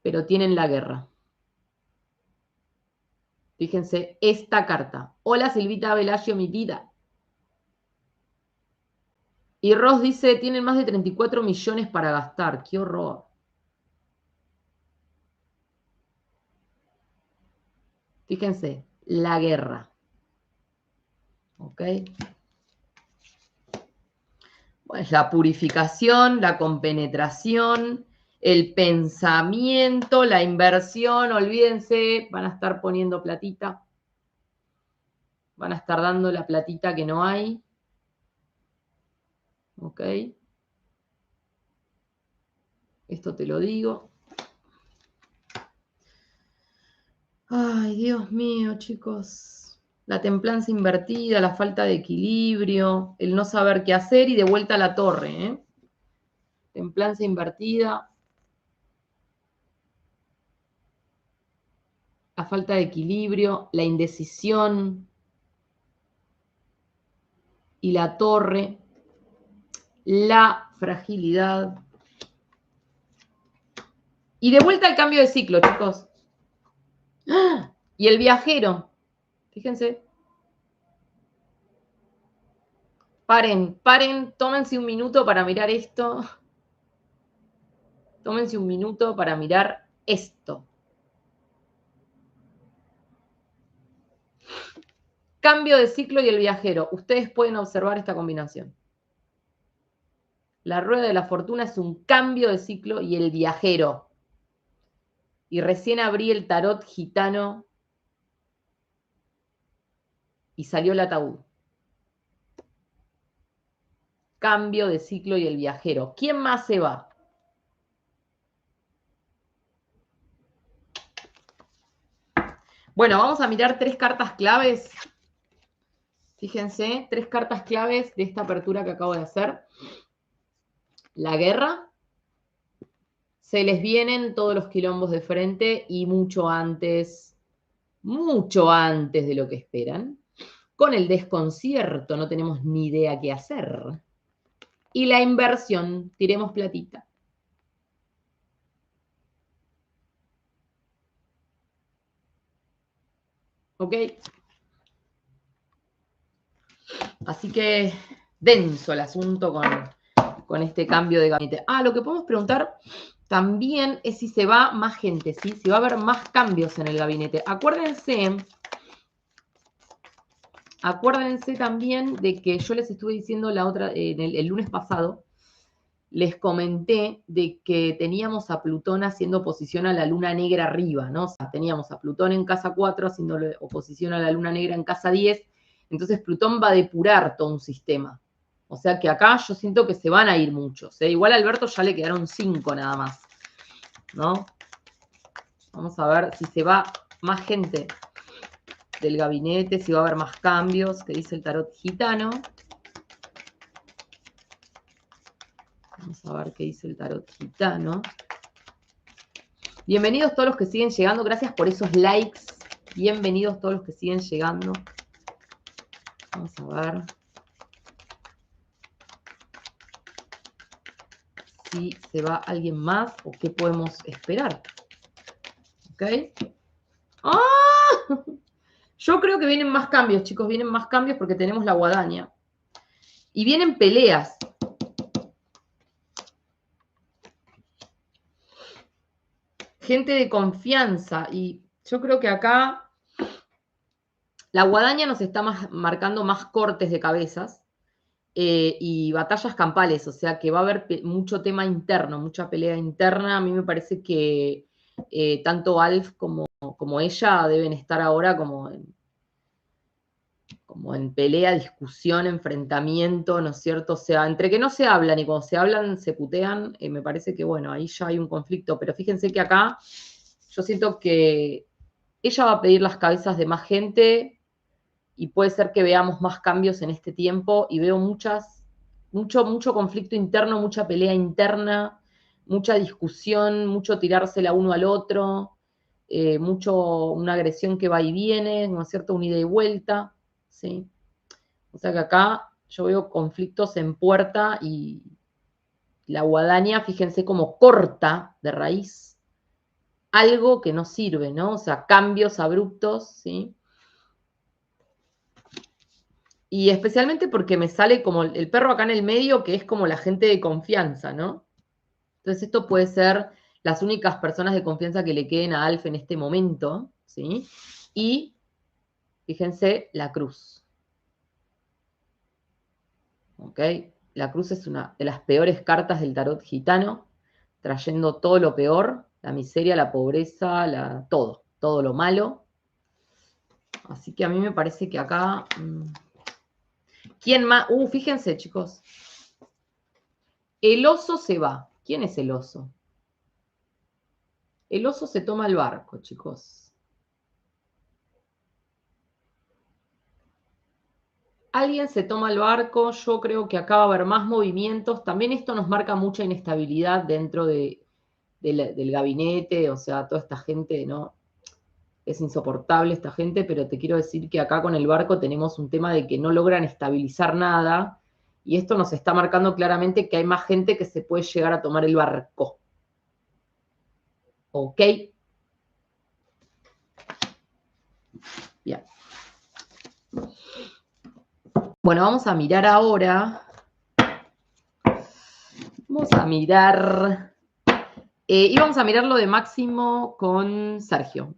pero tienen la guerra. Fíjense esta carta. Hola Silvita Velagio, mi vida. Y Ross dice, tienen más de 34 millones para gastar. ¡Qué horror! Fíjense, la guerra. ¿Ok? Bueno, la purificación, la compenetración, el pensamiento, la inversión. Olvídense, van a estar poniendo platita. Van a estar dando la platita que no hay. ¿Ok? Esto te lo digo. Ay, Dios mío, chicos. La templanza invertida, la falta de equilibrio, el no saber qué hacer y de vuelta a la torre, ¿eh? Templanza invertida. La falta de equilibrio, la indecisión y la torre, la fragilidad. Y de vuelta al cambio de ciclo, chicos. ¡Ah! Y el viajero. Fíjense. Paren, tómense un minuto para mirar esto. Tómense un minuto para mirar esto. Cambio de ciclo y el viajero. Ustedes pueden observar esta combinación. La rueda de la fortuna es un cambio de ciclo y el viajero. Y recién abrí el tarot gitano y salió el ataúd. Cambio de ciclo y el viajero. ¿Quién más se va? Bueno, vamos a mirar 3 cartas claves. Fíjense, 3 cartas claves de esta apertura que acabo de hacer. La guerra. Se les vienen todos los quilombos de frente y mucho antes de lo que esperan. Con el desconcierto no tenemos ni idea qué hacer. Y la inversión, tiremos platita. ¿Ok? Así que denso el asunto con este cambio de gabinete. Ah, lo que podemos preguntar también es si se va más gente, ¿sí? Si va a haber más cambios en el gabinete. Acuérdense también de que yo les estuve diciendo el lunes pasado, les comenté de que teníamos a Plutón haciendo oposición a la luna negra arriba, ¿no? O sea, teníamos a Plutón en casa 4 haciendo oposición a la luna negra en casa 10. Entonces Plutón va a depurar todo un sistema. O sea que acá yo siento que se van a ir muchos. Igual a Alberto ya le quedaron 5 nada más, ¿no? Vamos a ver si se va más gente del gabinete, si va a haber más cambios, que dice el tarot gitano. Vamos a ver qué dice el tarot gitano. Bienvenidos todos los que siguen llegando. Gracias por esos likes. Bienvenidos todos los que siguen llegando. Vamos a ver si se va alguien más o qué podemos esperar. ¿Ok? ¡Ah! Yo creo que vienen más cambios, chicos. Vienen más cambios porque tenemos la guadaña. Y vienen peleas. Gente de confianza. Y yo creo que acá la guadaña nos está marcando más cortes de cabezas. Y batallas campales, o sea que va a haber mucho tema interno, mucha pelea interna. A mí me parece que tanto Alf como ella deben estar ahora como en pelea, discusión, enfrentamiento, ¿no es cierto? O sea, entre que no se hablan y cuando se hablan se putean, me parece que, bueno, ahí ya hay un conflicto. Pero fíjense que acá yo siento que ella va a pedir las cabezas de más gente y puede ser que veamos más cambios en este tiempo y veo mucho conflicto interno, mucha pelea interna, mucha discusión, mucho tirársela uno al otro, una agresión que va y viene, ¿no es cierto? Un ida y vuelta, ¿sí? O sea que acá yo veo conflictos en puerta y la guadaña, fíjense cómo corta de raíz algo que no sirve, ¿no? O sea, cambios abruptos, ¿sí? Y especialmente porque me sale como el perro acá en el medio, que es como la gente de confianza, ¿no? Entonces esto puede ser las únicas personas de confianza que le queden a Alf en este momento, ¿sí? Y fíjense la cruz. ¿Ok? La cruz es una de las peores cartas del tarot gitano, trayendo todo lo peor, la miseria, la pobreza, todo lo malo. Así que a mí me parece que acá... ¿Quién más? Fíjense, chicos. El oso se va. ¿Quién es el oso? El oso se toma el barco, chicos. Alguien se toma el barco, yo creo que acá va a haber más movimientos. También esto nos marca mucha inestabilidad dentro del gabinete, o sea, toda esta gente, ¿no? Es insoportable esta gente, pero te quiero decir que acá con el barco tenemos un tema de que no logran estabilizar nada, y esto nos está marcando claramente que hay más gente que se puede llegar a tomar el barco. ¿Ok? Bien. Bueno, vamos a mirar ahora. Vamos a mirar. Y vamos a mirar lo de Máximo con Sergio.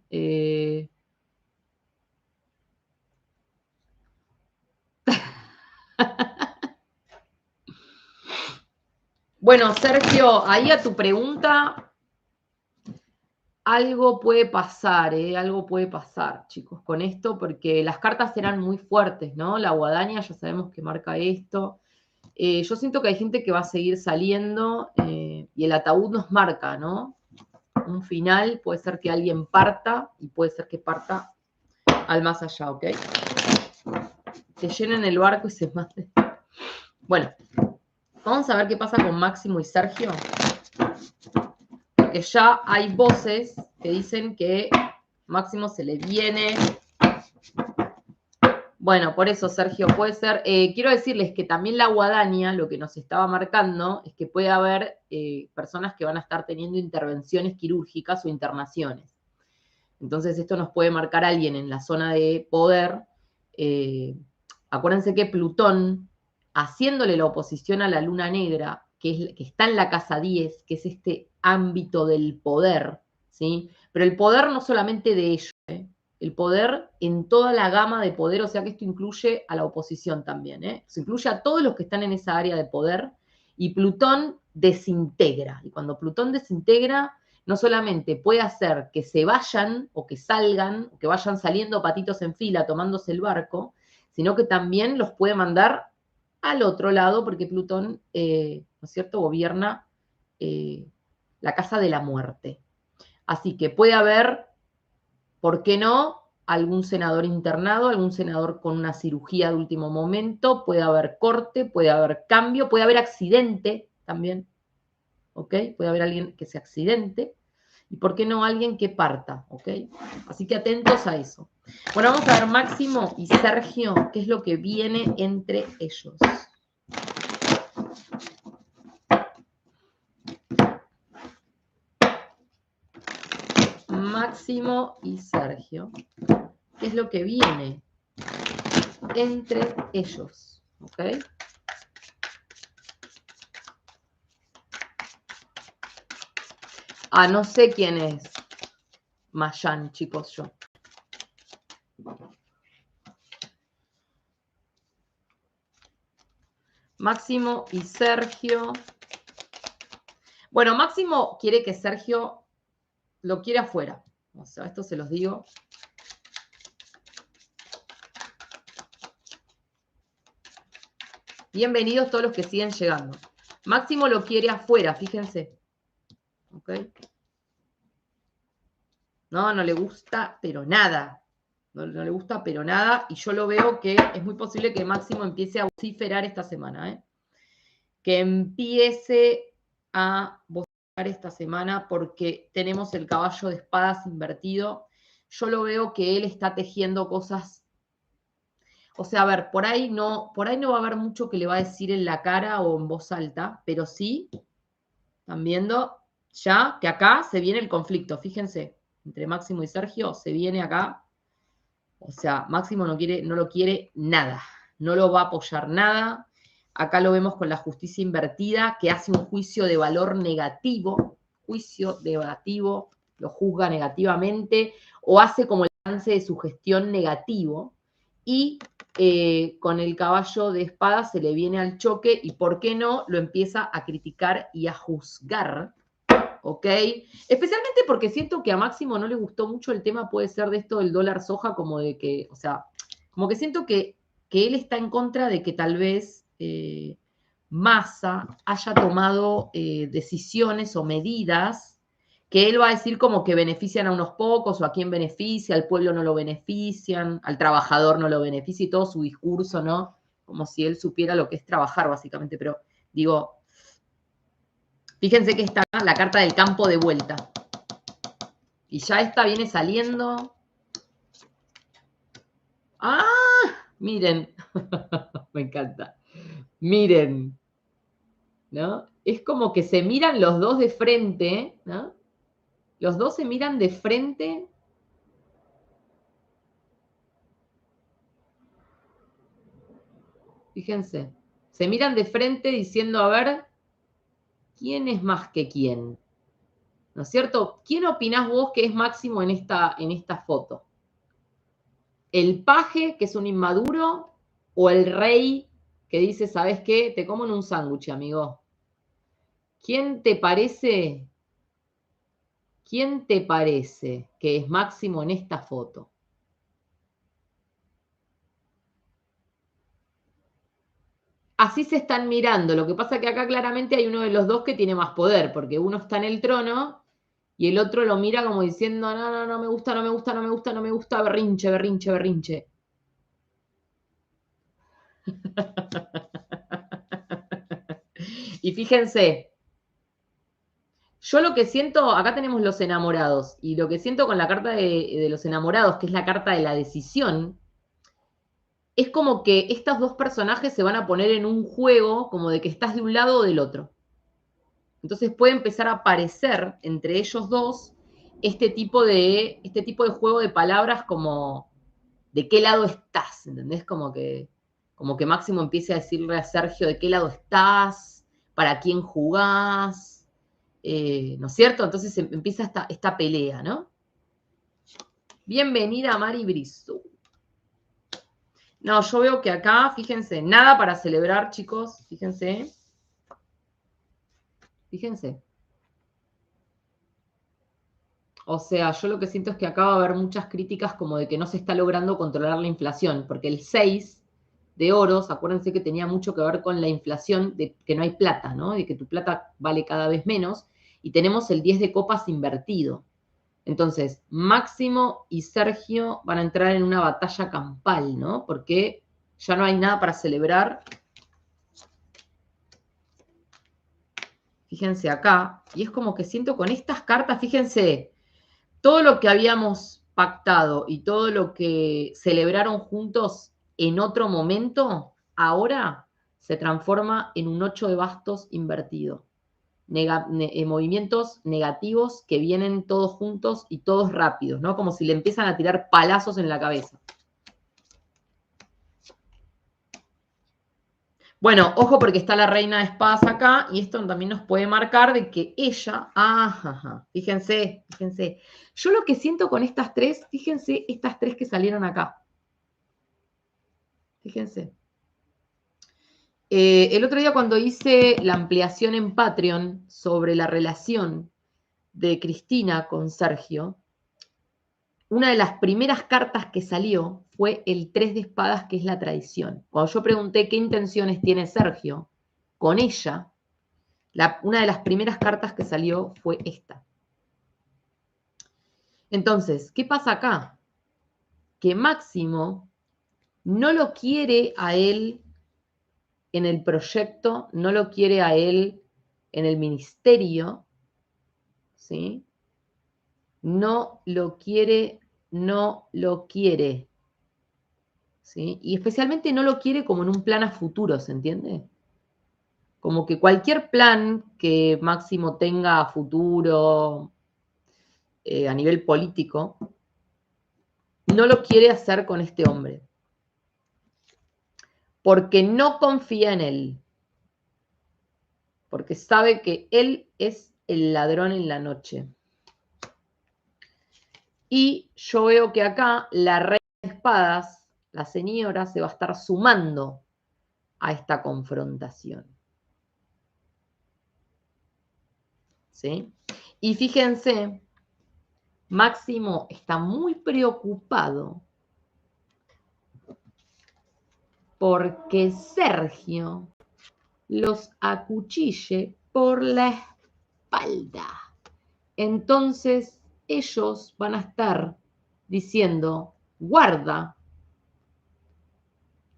Bueno, Sergio, ahí a tu pregunta, algo puede pasar, algo puede pasar, chicos, con esto, porque las cartas eran muy fuertes, ¿no? La guadaña ya sabemos que marca esto. Yo siento que hay gente que va a seguir saliendo y el ataúd nos marca, ¿no? Un final, puede ser que alguien parta y puede ser que parta al más allá, ¿ok? Se llenen el barco y se maten. Bueno, vamos a ver qué pasa con Máximo y Sergio. Porque ya hay voces que dicen que Máximo se le viene. Bueno, por eso, Sergio, puede ser. Quiero decirles que también la guadaña, lo que nos estaba marcando, es que puede haber personas que van a estar teniendo intervenciones quirúrgicas o internaciones. Entonces, esto nos puede marcar a alguien en la zona de poder Acuérdense que Plutón, haciéndole la oposición a la luna negra, que está en la casa 10, que es este ámbito del poder, ¿sí? Pero el poder no solamente de ellos, el poder en toda la gama de poder, o sea que esto incluye a la oposición también, se incluye a todos los que están en esa área de poder, y Plutón desintegra. Y cuando Plutón desintegra, no solamente puede hacer que se vayan o que salgan, o que vayan saliendo patitos en fila tomándose el barco, sino que también los puede mandar al otro lado, porque Plutón, ¿no es cierto?, gobierna la casa de la muerte. Así que puede haber, ¿por qué no?, algún senador internado, algún senador con una cirugía de último momento, puede haber corte, puede haber cambio, puede haber accidente también, ¿ok? Puede haber alguien que se accidente, y ¿por qué no alguien que parta? ¿Ok? Así que atentos a eso. Bueno, vamos a ver Máximo y Sergio, qué es lo que viene entre ellos. Máximo y Sergio, qué es lo que viene entre ellos. ¿Ok? Ah, no sé quién es Mayan, chicos, yo. Máximo y Sergio. Bueno, Máximo quiere que Sergio lo quiere afuera. O sea, esto se los digo. Bienvenidos todos los que siguen llegando. Máximo lo quiere afuera, fíjense. ¿Ok? No le gusta, pero nada. No le gusta, pero nada. Y yo lo veo que es muy posible que Máximo empiece a vociferar esta semana, ¿eh? Que empiece a vociferar esta semana porque tenemos el caballo de espadas invertido. Yo lo veo que él está tejiendo cosas. O sea, a ver, por ahí no va a haber mucho que le va a decir en la cara o en voz alta, pero sí, están viendo ya que acá se viene el conflicto, fíjense, entre Máximo y Sergio, se viene acá. O sea, Máximo no lo quiere nada, no lo va a apoyar nada. Acá lo vemos con la justicia invertida, que hace un juicio de valor negativo, lo juzga negativamente, o hace como el avance de su gestión negativo, y con el caballo de espada se le viene al choque, y por qué no, lo empieza a criticar y a juzgar, ¿ok? Especialmente porque siento que a Máximo no le gustó mucho el tema, puede ser de esto del dólar soja, como de que, o sea, como que siento que él está en contra de que tal vez Massa haya tomado decisiones o medidas que él va a decir como que benefician a unos pocos, o a quién beneficia, al pueblo no lo benefician, al trabajador no lo beneficia, y todo su discurso, ¿no? Como si él supiera lo que es trabajar, básicamente, pero digo, fíjense que está la carta del campo de vuelta. Y ya esta viene saliendo. ¡Ah! Miren. Me encanta. Miren. ¿No? Es como que se miran los dos de frente, ¿no? Los dos se miran de frente. Fíjense. Se miran de frente diciendo, a ver, ¿quién es más que quién? ¿No es cierto? ¿Quién opinás vos que es Máximo en esta foto? ¿El paje, que es un inmaduro, o el rey que dice, ¿sabes qué? Te como en un sándwich, amigo? ¿Quién te parece que es Máximo en esta foto? Así se están mirando. Lo que pasa es que acá claramente hay uno de los dos que tiene más poder, porque uno está en el trono y el otro lo mira como diciendo, no me gusta, no me gusta, no me gusta, no me gusta, berrinche, berrinche, berrinche. Y fíjense, yo lo que siento, acá tenemos los enamorados, y lo que siento con la carta de los enamorados, que es la carta de la decisión, es como que estos dos personajes se van a poner en un juego como de que estás de un lado o del otro. Entonces puede empezar a aparecer entre ellos dos este tipo de juego de palabras como de qué lado estás, ¿entendés? Como que Como que Máximo empiece a decirle a Sergio de qué lado estás, para quién jugás, ¿no es cierto? Entonces empieza esta pelea, ¿no? Bienvenida Mari Brizu. No, yo veo que acá, fíjense, nada para celebrar, chicos, fíjense. Fíjense. O sea, yo lo que siento es que acá va a haber muchas críticas como de que no se está logrando controlar la inflación, porque el 6 de oros, acuérdense que tenía mucho que ver con la inflación, de que no hay plata, ¿no? De que tu plata vale cada vez menos, y tenemos el 10 de copas invertido. Entonces, Máximo y Sergio van a entrar en una batalla campal, ¿no? Porque ya no hay nada para celebrar. Fíjense acá, y es como que siento con estas cartas, fíjense, todo lo que habíamos pactado y todo lo que celebraron juntos en otro momento, ahora se transforma en un 8 de bastos invertido. Movimientos negativos que vienen todos juntos y todos rápidos, ¿no? Como si le empiezan a tirar palazos en la cabeza. Bueno, ojo porque está la reina de espadas acá y esto también nos puede marcar de que ella, fíjense, fíjense. Yo lo que siento con estas tres, fíjense estas tres que salieron acá. Fíjense. El otro día cuando hice la ampliación en Patreon sobre la relación de Cristina con Sergio, una de las primeras cartas que salió fue el 3 de espadas, que es la traición. Cuando yo pregunté qué intenciones tiene Sergio con ella, una de las primeras cartas que salió fue esta. Entonces, ¿qué pasa acá? Que Máximo no lo quiere a él en el proyecto, no lo quiere a él en el ministerio, ¿sí? No lo quiere, no lo quiere, ¿sí? Y especialmente no lo quiere como en un plan a futuro, ¿se entiende? Como que cualquier plan que Máximo tenga a futuro, a nivel político, no lo quiere hacer con este hombre. Porque no confía en él. Porque sabe que él es el ladrón en la noche. Y yo veo que acá la reina de espadas, la señora, se va a estar sumando a esta confrontación. ¿Sí? Y fíjense, Máximo está muy preocupado porque Sergio los acuchille por la espalda. Entonces ellos van a estar diciendo, guarda,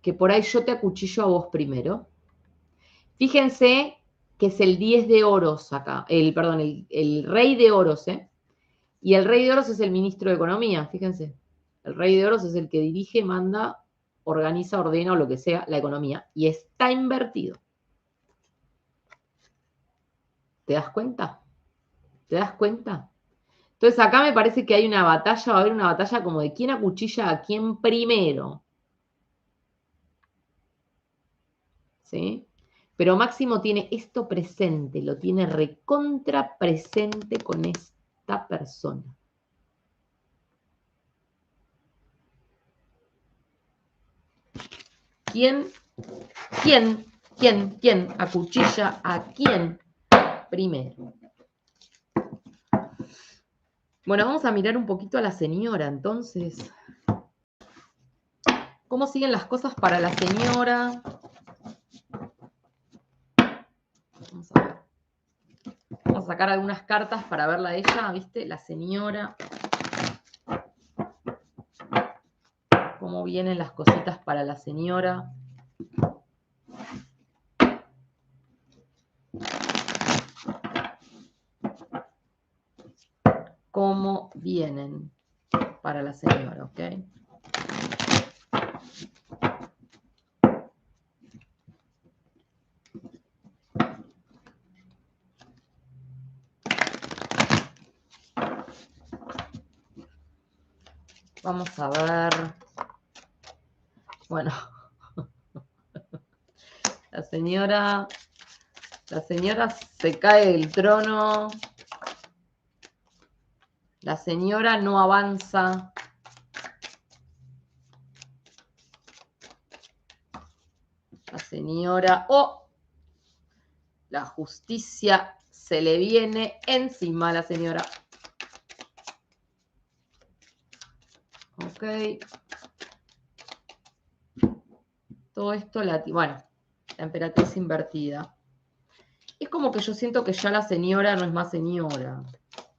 que por ahí yo te acuchillo a vos primero. Fíjense que es el 10 de oros acá, el rey de oros, ¿eh? Y el rey de oros es el ministro de Economía, fíjense. El rey de oros es el que dirige, manda, organiza, ordena o lo que sea la economía. Y está invertido. ¿Te das cuenta? ¿Te das cuenta? Entonces acá me parece que hay una batalla, va a haber una batalla como de quién acuchilla a quién primero. ¿Sí? Pero Máximo tiene esto presente, lo tiene recontra presente con esta persona. ¿Quién acuchilla a quién primero? Bueno, vamos a mirar un poquito a la señora, entonces. ¿Cómo siguen las cosas para la señora? Vamos a ver. Vamos a sacar algunas cartas para verla a ella, ¿viste? La señora. Cómo vienen las cositas para la señora. Cómo vienen para la señora, ¿ok? Vamos a ver. Bueno, La señora se cae del trono. La señora no avanza. La señora... ¡Oh! La justicia se le viene encima a la señora. Ok. Todo esto, bueno, la emperatriz invertida. Es como que yo siento que ya la señora no es más señora.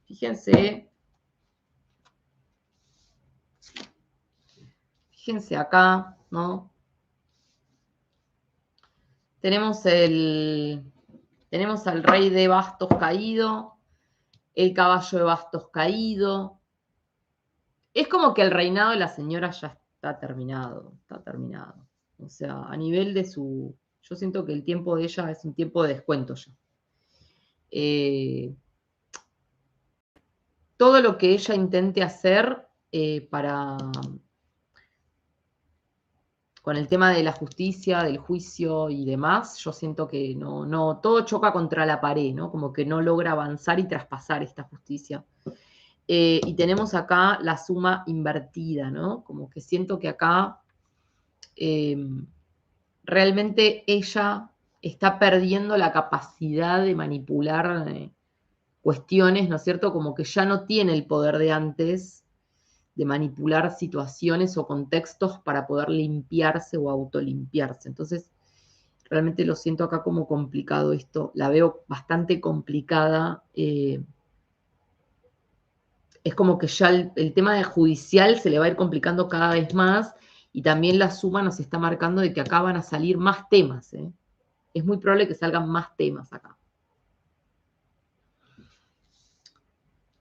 Fíjense. Fíjense acá, ¿no? Tenemos al rey de bastos caído, el caballo de bastos caído. Es como que el reinado de la señora ya está terminado, O sea, a nivel de su... Yo siento que el tiempo de ella es un tiempo de descuento ya. Todo lo que ella intente hacer con el tema de la justicia, del juicio y demás, yo siento que no, todo choca contra la pared, ¿no? Como que no logra avanzar y traspasar esta justicia. Y tenemos acá la suma invertida, ¿no? Como que siento que acá realmente ella está perdiendo la capacidad de manipular cuestiones, ¿no es cierto? Como que ya no tiene el poder de antes de manipular situaciones o contextos para poder limpiarse o autolimpiarse. Entonces, realmente lo siento acá como complicado esto. La veo bastante complicada. Es como que ya el tema de judicial se le va a ir complicando cada vez más y también la suma nos está marcando de que acá van a salir más temas. Es muy probable que salgan más temas acá.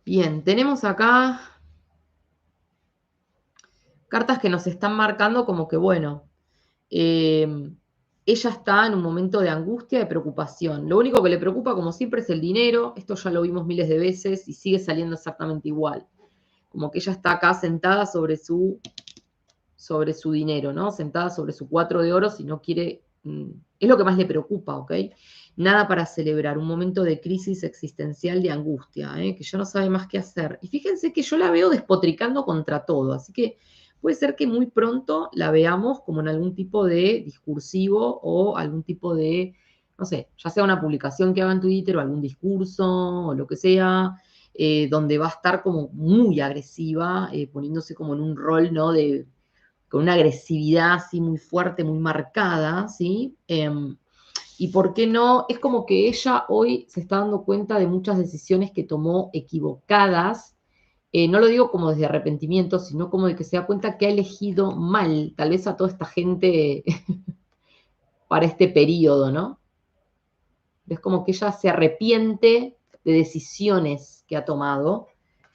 Bien, tenemos acá cartas que nos están marcando como que, bueno, ella está en un momento de angustia, de preocupación. Lo único que le preocupa, como siempre, es el dinero. Esto ya lo vimos miles de veces y sigue saliendo exactamente igual. Como que ella está acá sentada sobre su dinero, ¿no? Sentada sobre su 4 de oros y no quiere... es lo que más le preocupa, ¿ok? Nada para celebrar, un momento de crisis existencial, de angustia, que ya no sabe más qué hacer. Y fíjense que yo la veo despotricando contra todo, así que puede ser que muy pronto la veamos como en algún tipo de discursivo o algún tipo de, no sé, ya sea una publicación que haga en Twitter o algún discurso o lo que sea, donde va a estar como muy agresiva, poniéndose como en un rol, ¿no? Con una agresividad así muy fuerte, muy marcada, ¿sí? Y por qué no, es como que ella hoy se está dando cuenta de muchas decisiones que tomó equivocadas. No lo digo como desde arrepentimiento, sino como de que se da cuenta que ha elegido mal, tal vez a toda esta gente para este periodo, ¿no? Es como que ella se arrepiente de decisiones que ha tomado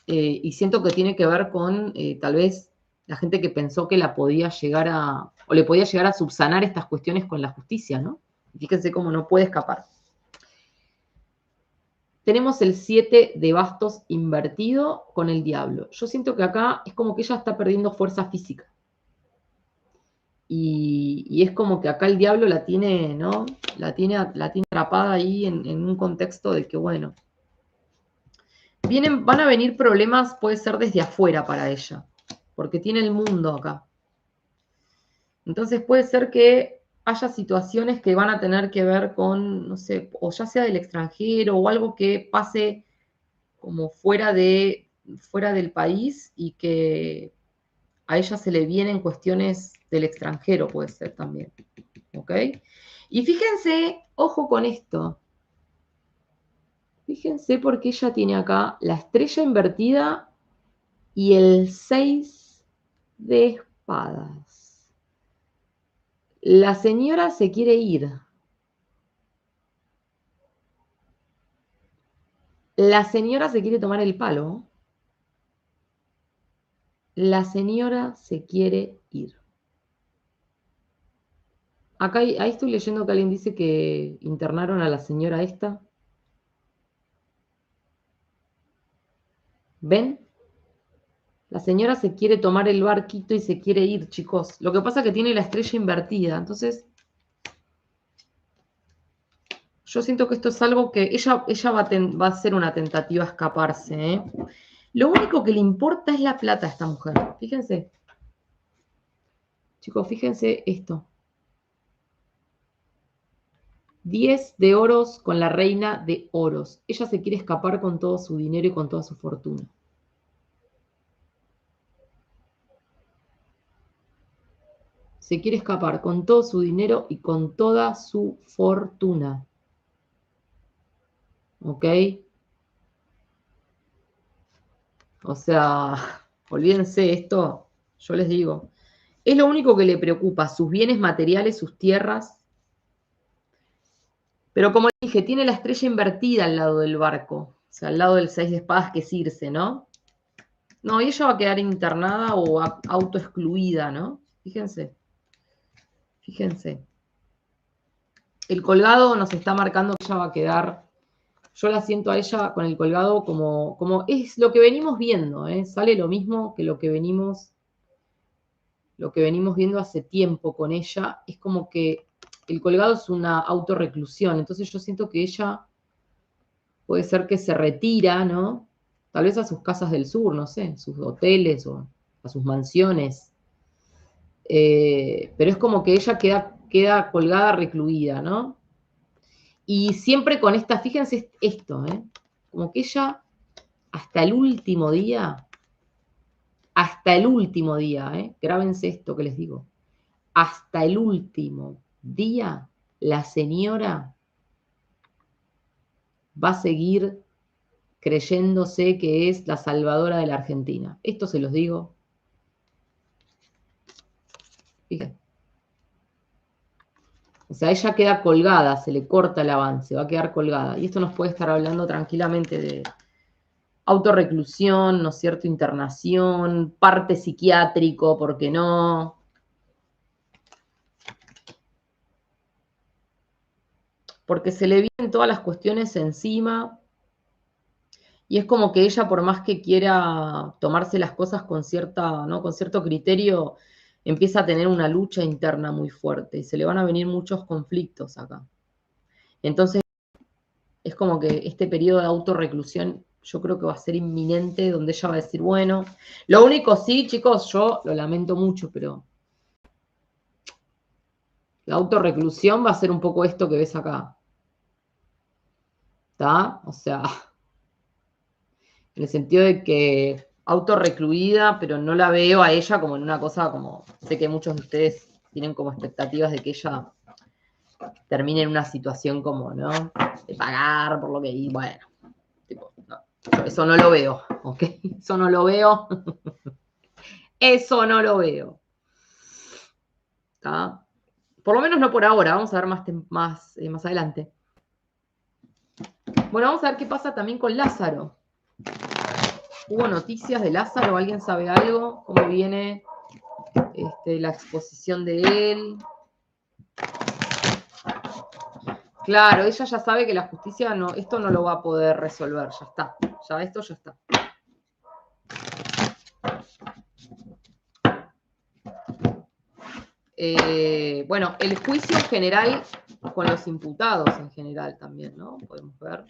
y siento que tiene que ver con tal vez la gente que pensó que la podía llegar o le podía llegar a subsanar estas cuestiones con la justicia, ¿no? Fíjense cómo no puede escapar. Tenemos el 7 de bastos invertido con el diablo. Yo siento que acá es como que ella está perdiendo fuerza física. Y es como que acá el diablo la tiene, ¿no? La tiene atrapada ahí en un contexto de que, bueno, van a venir problemas, puede ser desde afuera para ella, porque tiene el mundo acá. Entonces puede ser que haya situaciones que van a tener que ver con, no sé, o ya sea del extranjero o algo que pase como fuera del país y que a ella se le vienen cuestiones del extranjero, puede ser también. ¿Ok? Y fíjense, ojo con esto. Fíjense porque ella tiene acá la estrella invertida y el 6 de espadas. La señora se quiere ir. La señora se quiere tomar el palo. La señora se quiere ir. Acá ahí estoy leyendo que alguien dice que internaron a la señora esta. ¿Ven? La señora se quiere tomar el barquito y se quiere ir, chicos. Lo que pasa es que tiene la estrella invertida. Entonces, Yo siento que esto es algo que ella va a hacer una tentativa a escaparse, ¿eh? Lo único que le importa es la plata a esta mujer. Fíjense. Chicos, fíjense esto. 10 de oros con la reina de oros. Ella se quiere escapar con todo su dinero y con toda su fortuna. Se quiere escapar con todo su dinero y con toda su fortuna. ¿Ok? O sea, olvídense esto, yo les digo. Es lo único que le preocupa, sus bienes materiales, sus tierras. Pero como dije, tiene la estrella invertida al lado del barco. O sea, al lado del 6 de espadas, que es Circe, ¿no? No, y ella va a quedar internada o autoexcluida, ¿no? Fíjense. Fíjense. El colgado nos está marcando que ella va a quedar. Yo la siento a ella con el colgado como es lo que venimos viendo, ¿eh? Sale lo mismo que lo que venimos viendo hace tiempo con ella. Es como que el colgado es una autorreclusión. Entonces yo siento que ella puede ser que se retira, ¿no? Tal vez a sus casas del sur, no sé, sus hoteles o a sus mansiones. Pero es como que ella queda colgada, recluida, ¿no? Y siempre con esta, fíjense esto, ¿eh? Como que ella hasta el último día, ¿eh? Grábense esto que les digo, hasta el último día, la señora va a seguir creyéndose que es la salvadora de la Argentina. Esto se los digo. Fíjense. O sea, ella queda colgada, se le corta el avance, va a quedar colgada. Y esto nos puede estar hablando tranquilamente de autorreclusión, ¿no es cierto? Internación, parte psiquiátrico, ¿por qué no? Porque se le vienen todas las cuestiones encima y es como que ella, por más que quiera tomarse las cosas con ¿no? Con cierto criterio, empieza a tener una lucha interna muy fuerte y se le van a venir muchos conflictos acá. Entonces, es como que este periodo de autorreclusión yo creo que va a ser inminente, donde ella va a decir, bueno, lo único sí, chicos, yo lo lamento mucho, pero la autorreclusión va a ser un poco esto que ves acá. ¿Está? O sea, en el sentido de que autorrecluida, pero no la veo a ella como en una cosa como, sé que muchos de ustedes tienen como expectativas de que ella termine en una situación como, ¿no? De pagar por lo que, y bueno, tipo, no, eso no lo veo, ¿ok? Eso no lo veo. Eso no lo veo. ¿Está? Por lo menos no por ahora, vamos a ver más adelante. Bueno, vamos a ver qué pasa también con Lázaro. ¿Hubo noticias de Lázaro? ¿Alguien sabe algo? ¿Cómo viene la exposición de él? Claro, ella ya sabe que la justicia esto no lo va a poder resolver, ya está. Esto ya está. Bueno, el juicio en general, con los imputados en general también, ¿no? Podemos ver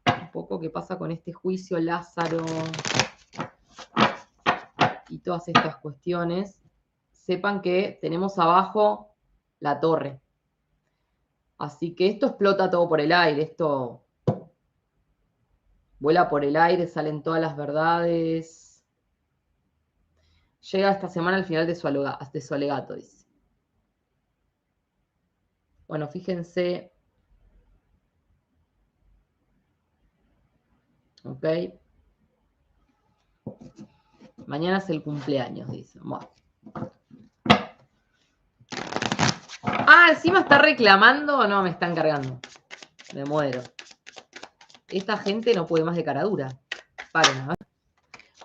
un poco qué pasa con este juicio, Lázaro y todas estas cuestiones. Sepan que tenemos abajo la torre. Así que esto explota todo por el aire, esto vuela por el aire, salen todas las verdades. Llega esta semana al final de su alegato, dice. Bueno, fíjense. ¿Ok? Mañana es el cumpleaños, dice. Bueno. Ah, encima está reclamando o no, me están cargando. Me muero. Esta gente no puede más de cara dura. Paren, a ver.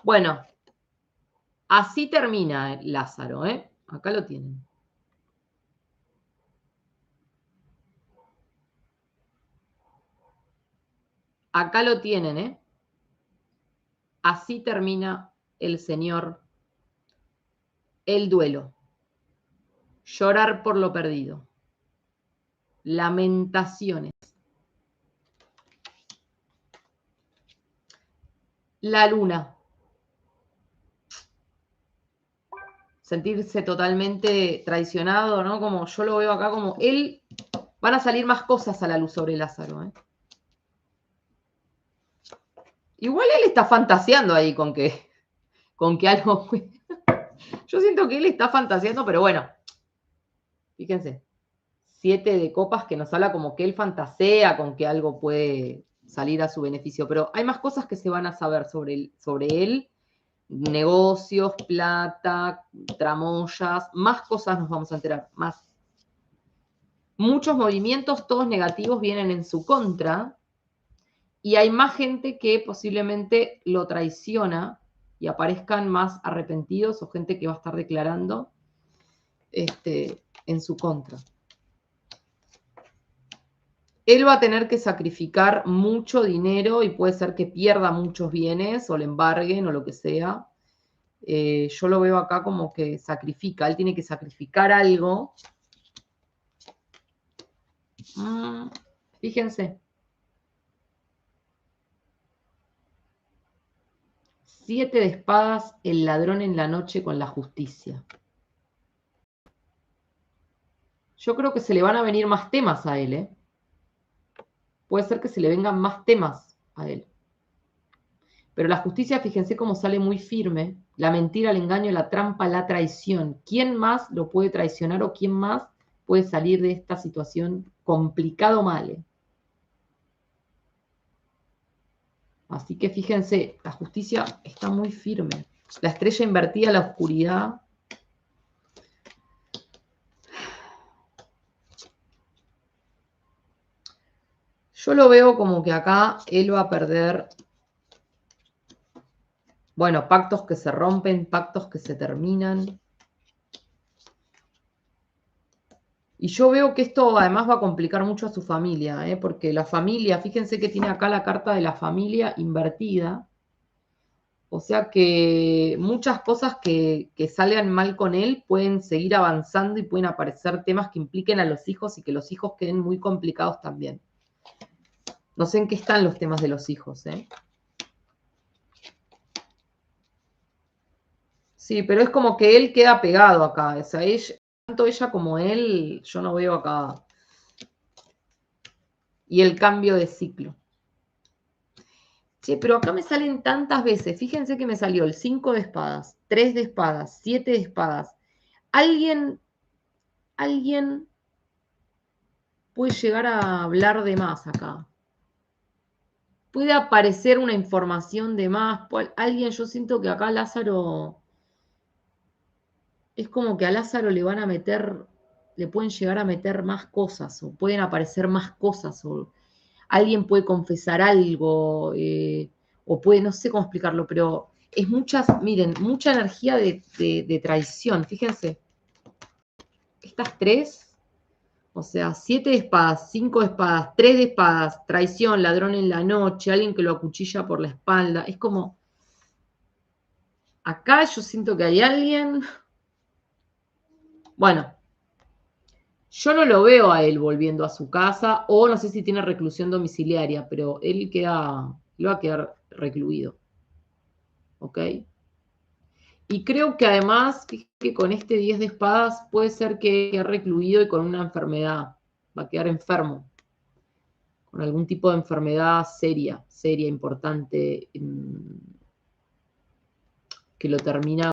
Bueno, así termina Lázaro, ¿eh? Acá lo tienen. Acá lo tienen, ¿eh? Así termina el señor, el duelo. Llorar por lo perdido. lamentaciones. La luna. Sentirse totalmente traicionado, ¿no? Como yo lo veo acá, como él, van a salir más cosas a la luz sobre Lázaro, ¿eh? Igual él está fantaseando ahí con que algo... Yo siento que él está fantaseando, pero bueno, fíjense, 7 de copas que nos habla como que él fantasea con que algo puede salir a su beneficio, pero hay más cosas que se van a saber sobre él, negocios, plata, tramoyas, más cosas nos vamos a enterar, más. Muchos movimientos, todos negativos, vienen en su contra, y hay más gente que posiblemente lo traiciona y aparezcan más arrepentidos o gente que va a estar declarando en su contra. Él va a tener que sacrificar mucho dinero y puede ser que pierda muchos bienes o le embarguen o lo que sea. Yo lo veo acá como que sacrifica, él tiene que sacrificar algo. Fíjense. 7 de espadas, el ladrón en la noche con la justicia. Yo creo que se le van a venir más temas a él, ¿eh? Puede ser que se le vengan más temas a él. Pero la justicia, fíjense cómo sale muy firme. La mentira, el engaño, la trampa, la traición. ¿Quién más lo puede traicionar o quién más puede salir de esta situación complicado mal? Así que fíjense, la justicia está muy firme. La estrella invertida, la oscuridad. Yo lo veo como que acá él va a perder, bueno, pactos que se rompen, pactos que se terminan. Y yo veo que esto además va a complicar mucho a su familia, porque la familia, fíjense que tiene acá la carta de la familia invertida. O sea que muchas cosas que salgan mal con él pueden seguir avanzando y pueden aparecer temas que impliquen a los hijos y que los hijos queden muy complicados también. No sé en qué están los temas de los hijos, ¿eh? Sí, pero es como que él queda pegado acá. O sea, tanto ella como él, yo no veo acá. Y el cambio de ciclo. Sí, pero acá me salen tantas veces. Fíjense que me salió el 5 de espadas, 3 de espadas, 7 de espadas. Alguien puede llegar a hablar de más acá. Puede aparecer una información de más. Alguien, yo siento que acá Lázaro, es como que a Lázaro le van a meter, le pueden llegar a meter más cosas, o pueden aparecer más cosas, o alguien puede confesar algo, o puede, no sé cómo explicarlo, pero es miren, mucha energía de traición. Fíjense, estas 3. O sea, 7 de espadas, 5 de espadas, 3 de espadas, traición, ladrón en la noche, alguien que lo acuchilla por la espalda. Es como, acá yo siento que hay alguien. Bueno, yo no lo veo a él volviendo a su casa, o no sé si tiene reclusión domiciliaria, pero él va a quedar recluido. ¿Ok? Y creo que además, que con este 10 de espadas puede ser que quede recluido y con una enfermedad. Va a quedar enfermo. Con algún tipo de enfermedad seria, importante, que lo termina